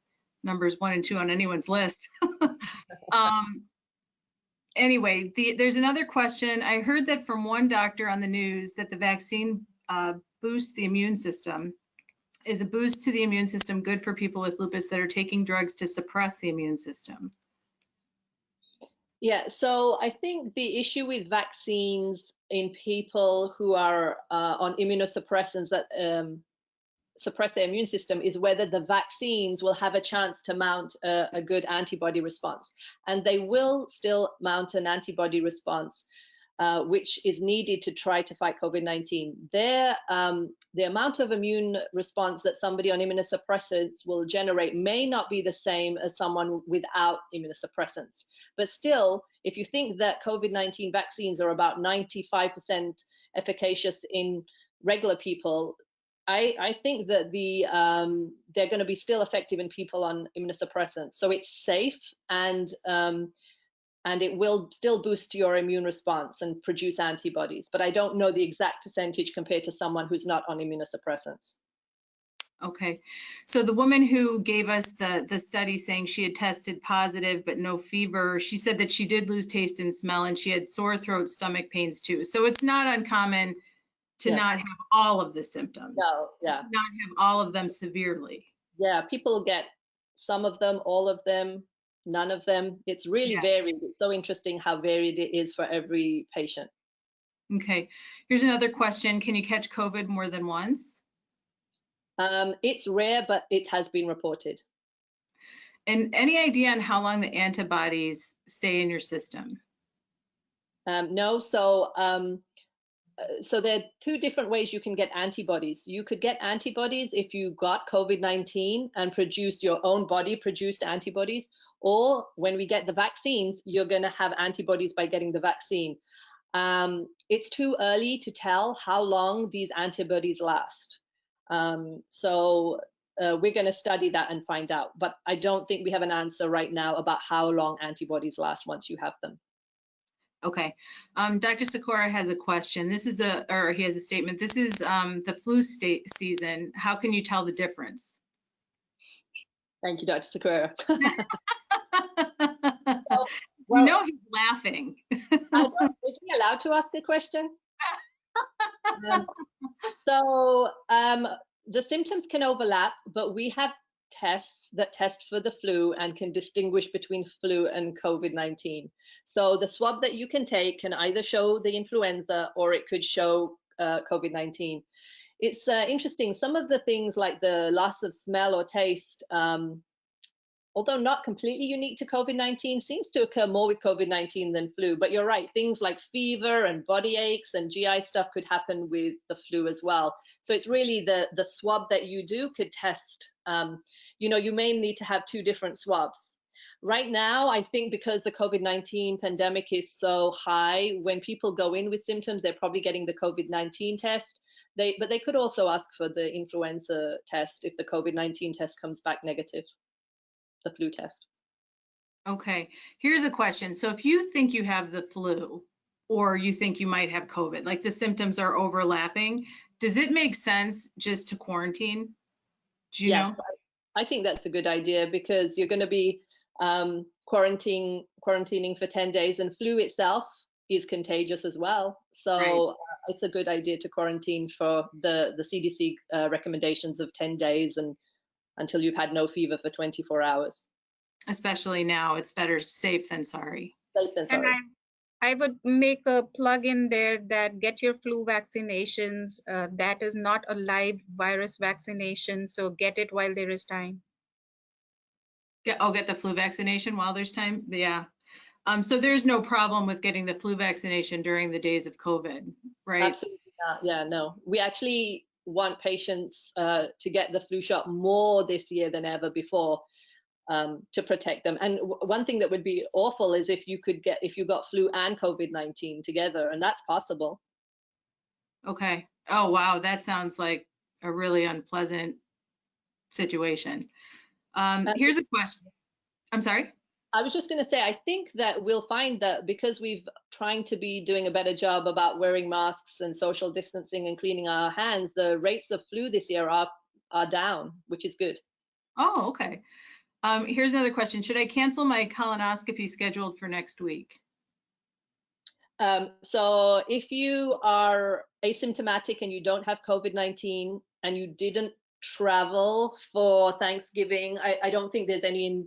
numbers 1 and 2 on anyone's list? Anyway, there's another question. I heard that from one doctor on the news that the vaccine boosts the immune system. Is a boost to the immune system good for people with lupus that are taking drugs to suppress the immune system? Yeah, so I think the issue with vaccines in people who are on immunosuppressants that suppress their immune system is whether the vaccines will have a chance to mount a good antibody response. And they will still mount an antibody response, which is needed to try to fight COVID-19. The amount of immune response that somebody on immunosuppressants will generate may not be the same as someone without immunosuppressants. But still, if you think that COVID-19 vaccines are about 95% efficacious in regular people, I think that they're going to be still effective in people on immunosuppressants. So it's safe, and it will still boost your immune response and produce antibodies. But I don't know the exact percentage compared to someone who's not on immunosuppressants. Okay, so the woman who gave us the study saying she had tested positive but no fever, she said that she did lose taste and smell, and she had sore throat, stomach pains too. So it's not uncommon to not have all of the symptoms. No, yeah. Not have all of them severely. Yeah, people get some of them, all of them, none of them. It's really varied. It's so interesting how varied it is for every patient. Okay, here's another question. Can you catch COVID more than once? It's rare, but it has been reported. And any idea on how long the antibodies stay in your system? No, so there are 2 different ways you can get antibodies. You could get antibodies if you got COVID-19 and produced your own body-produced antibodies, or when we get the vaccines, you're going to have antibodies by getting the vaccine. It's too early to tell how long these antibodies last. So we're going to study that and find out. But I don't think we have an answer right now about how long antibodies last once you have them. Okay, Dr. Sikora has a question. This is he has a statement. This is the flu season. How can you tell the difference? Thank you, Dr. Sikora. Well, no, he's laughing. Is he allowed to ask a question? The symptoms can overlap, but we have tests that test for the flu and can distinguish between flu and COVID-19. So the swab that you can take can either show the influenza or it could show COVID-19. It's interesting, some of the things like the loss of smell or taste, although not completely unique to COVID-19, seems to occur more with COVID-19 than flu. But you're right, things like fever and body aches and GI stuff could happen with the flu as well. So it's really the swab that you do could test. You may need to have 2 different swabs. Right now, I think because the COVID-19 pandemic is so high, when people go in with symptoms, they're probably getting the COVID-19 test. But they could also ask for the influenza test if the COVID-19 test comes back negative. The flu test. Okay, here's a question. So if you think you have the flu or you think you might have COVID, like the symptoms are overlapping, does it make sense just to quarantine? Do you know? I think that's a good idea because you're going to be quarantining for 10 days, and flu itself is contagious as well. So it's a good idea to quarantine for the CDC recommendations of 10 days and until you've had no fever for 24 hours. Especially now, it's better safe than sorry. Safe than sorry. I would make a plug in there that get your flu vaccinations. That is not a live virus vaccination, so get it while there is time. Get the flu vaccination while there's time. Yeah. So there's no problem with getting the flu vaccination during the days of COVID, right? Absolutely not. Yeah, no. We actually want patients to get the flu shot more this year than ever before, to protect them. And one thing that would be awful is if you got flu and COVID-19 together, and that's possible. Okay. Oh, wow. That sounds like a really unpleasant situation. Here's a question. I'm sorry. I was just going to say, I think that we'll find that because we've trying to be doing a better job about wearing masks and social distancing and cleaning our hands, the rates of flu this year are down, which is good. Oh, okay. Here's another question. Should I cancel my colonoscopy scheduled for next week? So if you are asymptomatic and you don't have COVID-19 and you didn't travel for Thanksgiving, I don't think there's any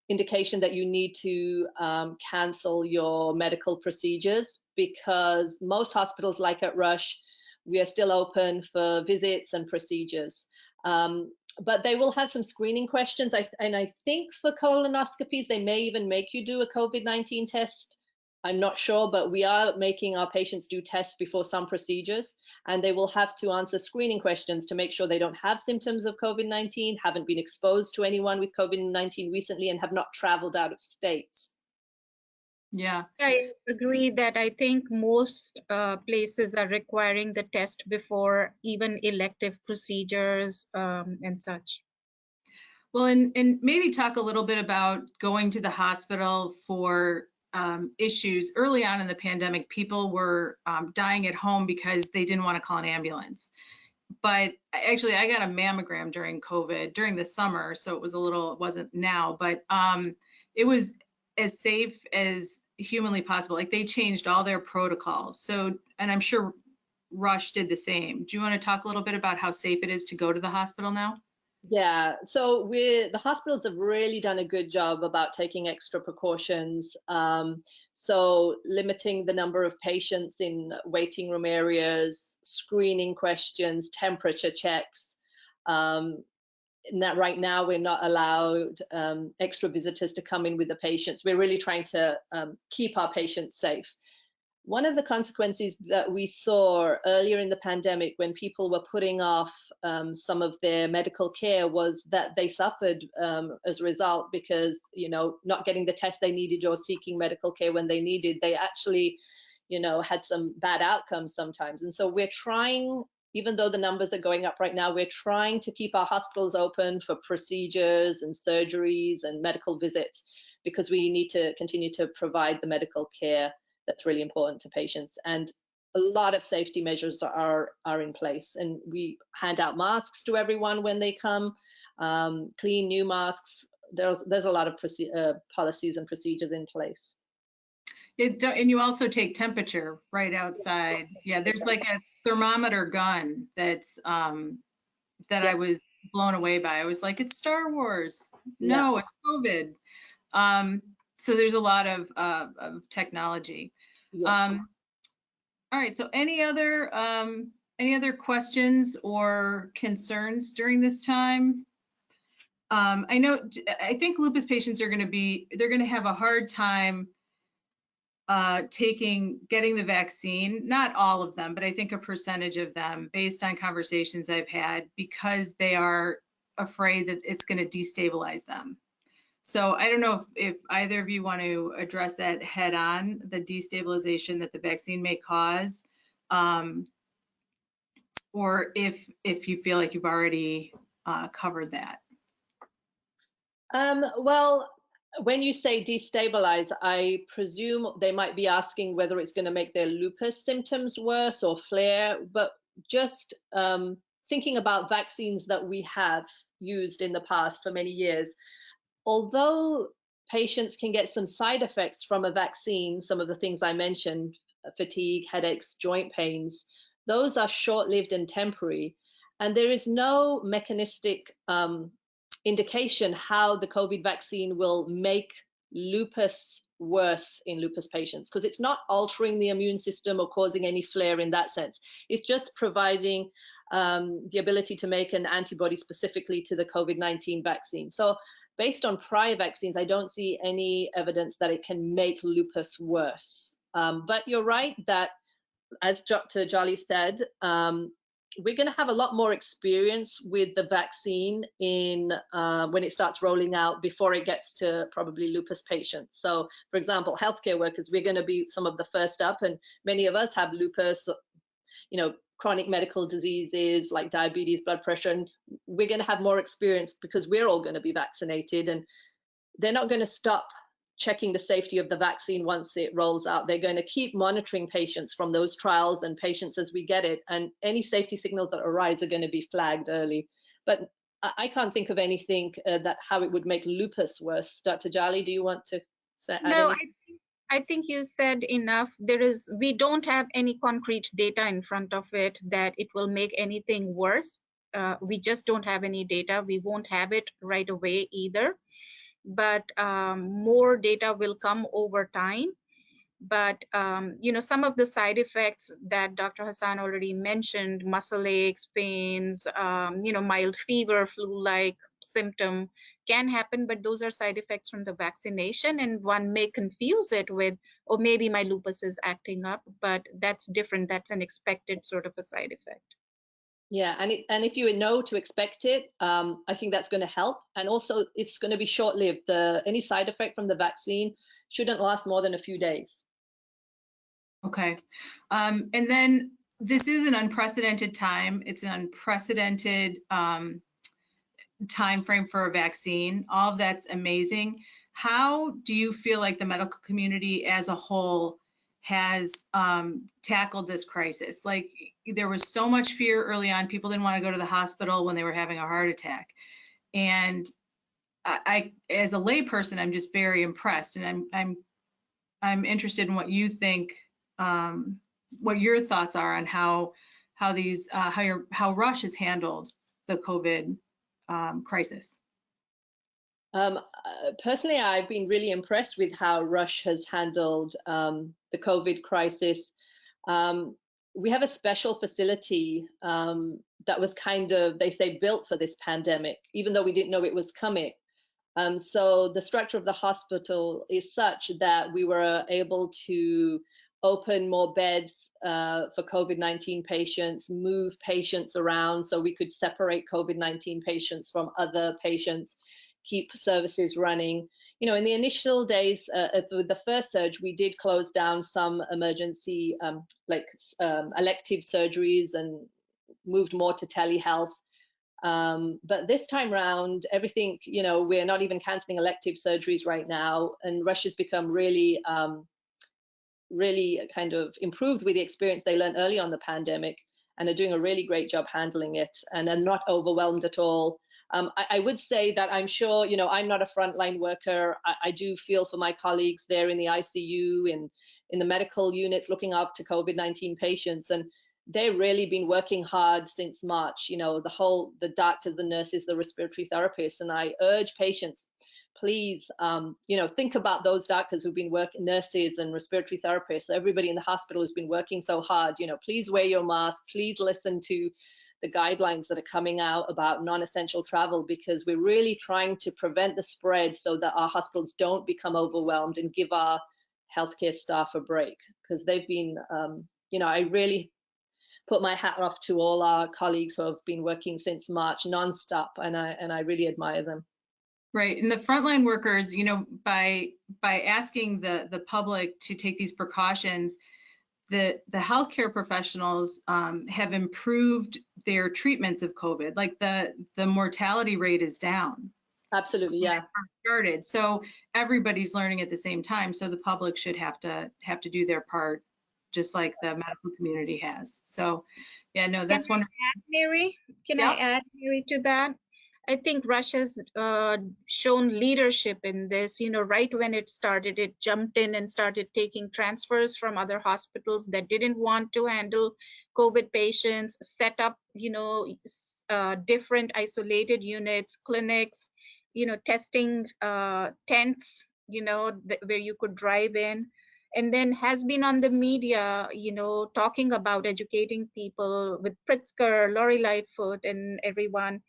indication that you need to cancel your medical procedures, because most hospitals, like at Rush, we are still open for visits and procedures. But they will have some screening questions. And I think for colonoscopies, they may even make you do a COVID-19 test. I'm not sure, but we are making our patients do tests before some procedures, and they will have to answer screening questions to make sure they don't have symptoms of COVID-19, haven't been exposed to anyone with COVID-19 recently, and have not traveled out of state. Yeah. I agree that I think most places are requiring the test before even elective procedures and such. Well, and maybe talk a little bit about going to the hospital for issues. Early on in the pandemic, people were dying at home because they didn't want to call an ambulance. But actually, I got a mammogram during COVID, during the summer, so it wasn't now, but it was as safe as humanly possible. Like, they changed all their protocols. So, and I'm sure Rush did the same. Do you want to talk a little bit about how safe it is to go to the hospital now? Yeah, so the hospitals have really done a good job about taking extra precautions. So limiting the number of patients in waiting room areas, screening questions, temperature checks. Right now, we're not allowed extra visitors to come in with the patients. We're really trying to keep our patients safe. One of the consequences that we saw earlier in the pandemic, when people were putting off some of their medical care, was that they suffered as a result, because, not getting the test they needed or seeking medical care when they needed, they actually, had some bad outcomes sometimes. And so we're trying, even though the numbers are going up right now, we're trying to keep our hospitals open for procedures and surgeries and medical visits, because we need to continue to provide the medical care that's really important to patients. And a lot of safety measures are in place, and we hand out masks to everyone when they come, clean new masks. There's a lot of policies and procedures in place. And you also take temperature right outside. Yeah, there's like a thermometer gun that's that I was blown away by. I was like, it's Star Wars. No, it's COVID. So there's a lot of technology. Yeah. All right. So any other questions or concerns during this time? I think lupus patients they're going to have a hard time getting the vaccine. Not all of them, but I think a percentage of them, based on conversations I've had, because they are afraid that it's going to destabilize them. So I don't know if either of you want to address that head on, the destabilization that the vaccine may cause, or if you feel like you've already covered that. Well, when you say destabilize, I presume they might be asking whether it's going to make their lupus symptoms worse or flare, but just thinking about vaccines that we have used in the past for many years. Although patients can get some side effects from a vaccine, some of the things I mentioned, fatigue, headaches, joint pains, those are short-lived and temporary. And there is no mechanistic indication how the COVID vaccine will make lupus worse in lupus patients, because it's not altering the immune system or causing any flare in that sense. It's just providing the ability to make an antibody specifically to the COVID-19 vaccine. So based on prior vaccines, I don't see any evidence that it can make lupus worse. But you're right that, as Dr. Jolly said, we're going to have a lot more experience with the vaccine in when it starts rolling out before it gets to probably lupus patients. So, for example, healthcare workers, we're going to be some of the first up, and many of us have lupus, you know, chronic medical diseases like diabetes, blood pressure, and we're going to have more experience because we're all going to be vaccinated, and they're not going to stop checking the safety of the vaccine once it rolls out. They're going to keep monitoring patients from those trials and patients as we get it, and any safety signals that arise are going to be flagged early. But I can't think of anything that how it would make lupus worse. Dr. Jolly, do you want to add No, anything? I think you said enough. We don't have any concrete data in front of it that it will make anything worse. We just don't have any data. We won't have it right away either. But more data will come over time. But you know, some of the side effects that Dr. Hassan already mentioned, muscle aches, pains, you know, mild fever, flu-like symptom can happen, but those are side effects from the vaccination, and one may confuse it with, oh, maybe my lupus is acting up, but that's different. That's an expected sort of a side effect. Yeah, and if you know to expect it, I think that's going to help. And also, it's going to be short-lived. Any side effect from the vaccine shouldn't last more than a few days. Okay. And then this is an unprecedented time. It's an unprecedented time frame for a vaccine. All of that's amazing. How do you feel like the medical community as a whole has tackled this crisis? Like, there was so much fear early on. People didn't want to go to the hospital when they were having a heart attack. And I as a layperson, I'm just very impressed, and I'm interested in what you think, what your thoughts are on how Rush has handled the COVID crisis. Personally, I've been really impressed with how Rush has handled the COVID crisis. We have a special facility that was kind of, they say, built for this pandemic, even though we didn't know it was coming. So the structure of the hospital is such that we were able to open more beds for COVID-19 patients, move patients around so we could separate COVID-19 patients from other patients, keep services running. You know, in the initial days of the first surge, we did close down some emergency, elective surgeries and moved more to telehealth. But this time round, everything, you know, we're not even canceling elective surgeries right now. And Rush has become really, really kind of improved with the experience they learned early on the pandemic, and are doing a really great job handling it, and are not overwhelmed at all. I would say that I'm sure, you know, I'm not a frontline worker. I do feel for my colleagues there in the ICU and in the medical units looking after COVID-19 patients, and they've really been working hard since March, you know, the doctors, the nurses, the respiratory therapists. And I urge patients, please, you know, think about those doctors who've been working, nurses and respiratory therapists, everybody in the hospital who's been working so hard. You know, please wear your mask, please listen to the guidelines that are coming out about non-essential travel, because we're really trying to prevent the spread so that our hospitals don't become overwhelmed, and give our healthcare staff a break, because they've been, you know, I really put my hat off to all our colleagues who have been working since March nonstop, and I really admire them. Right, and the frontline workers, you know, by asking the public to take these precautions, the healthcare professionals have improved their treatments of COVID. Like the mortality rate is down. Absolutely, yeah. Started, so everybody's learning at the same time. So the public should have to do their part, just like the medical community has. So, yeah, no, that's wonderful. Can I add, Mary, to that? I think Russia's shown leadership in this. You know, right when it started, it jumped in and started taking transfers from other hospitals that didn't want to handle COVID patients, set up, you know, different isolated units, clinics, you know, testing tents, where you could drive in, and then has been on the media, talking about educating people with Pritzker, Lori Lightfoot, and everyone.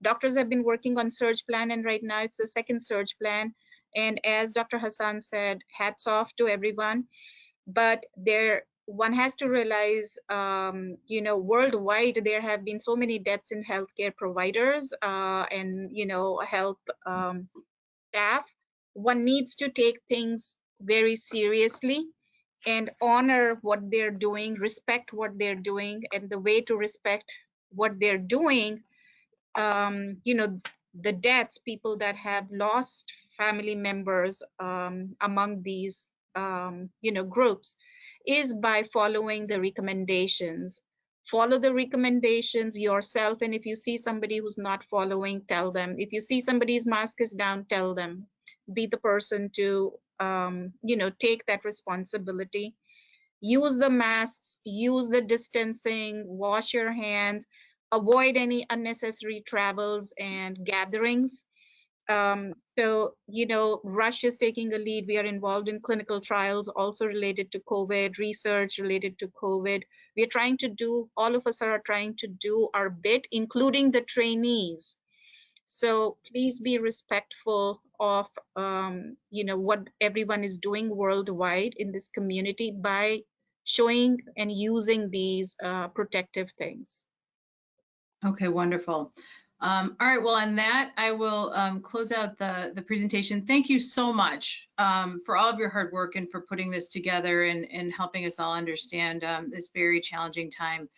Doctors have been working on surge plan, and right now it's the second surge plan. And as Dr. Hassan said, hats off to everyone. But one has to realize, worldwide, there have been so many deaths in healthcare providers and, health staff. One needs to take things very seriously and honor what they're doing, respect what they're doing, and the way to respect what they're doing, the deaths, people that have lost family members among these, groups, is by following the recommendations. Follow the recommendations yourself, and if you see somebody who's not following, tell them. If you see somebody's mask is down, tell them. Be the person to, take that responsibility. Use the masks, use the distancing, wash your hands, avoid any unnecessary travels and gatherings. Rush is taking a lead. We are involved in clinical trials also related to COVID, research related to COVID. All of us are trying to do our bit, including the trainees. So please be respectful of, what everyone is doing worldwide in this community by showing and using these protective things. Okay, wonderful. All right, well, on that, I will close out the presentation. Thank you so much for all of your hard work and for putting this together and helping us all understand this very challenging time.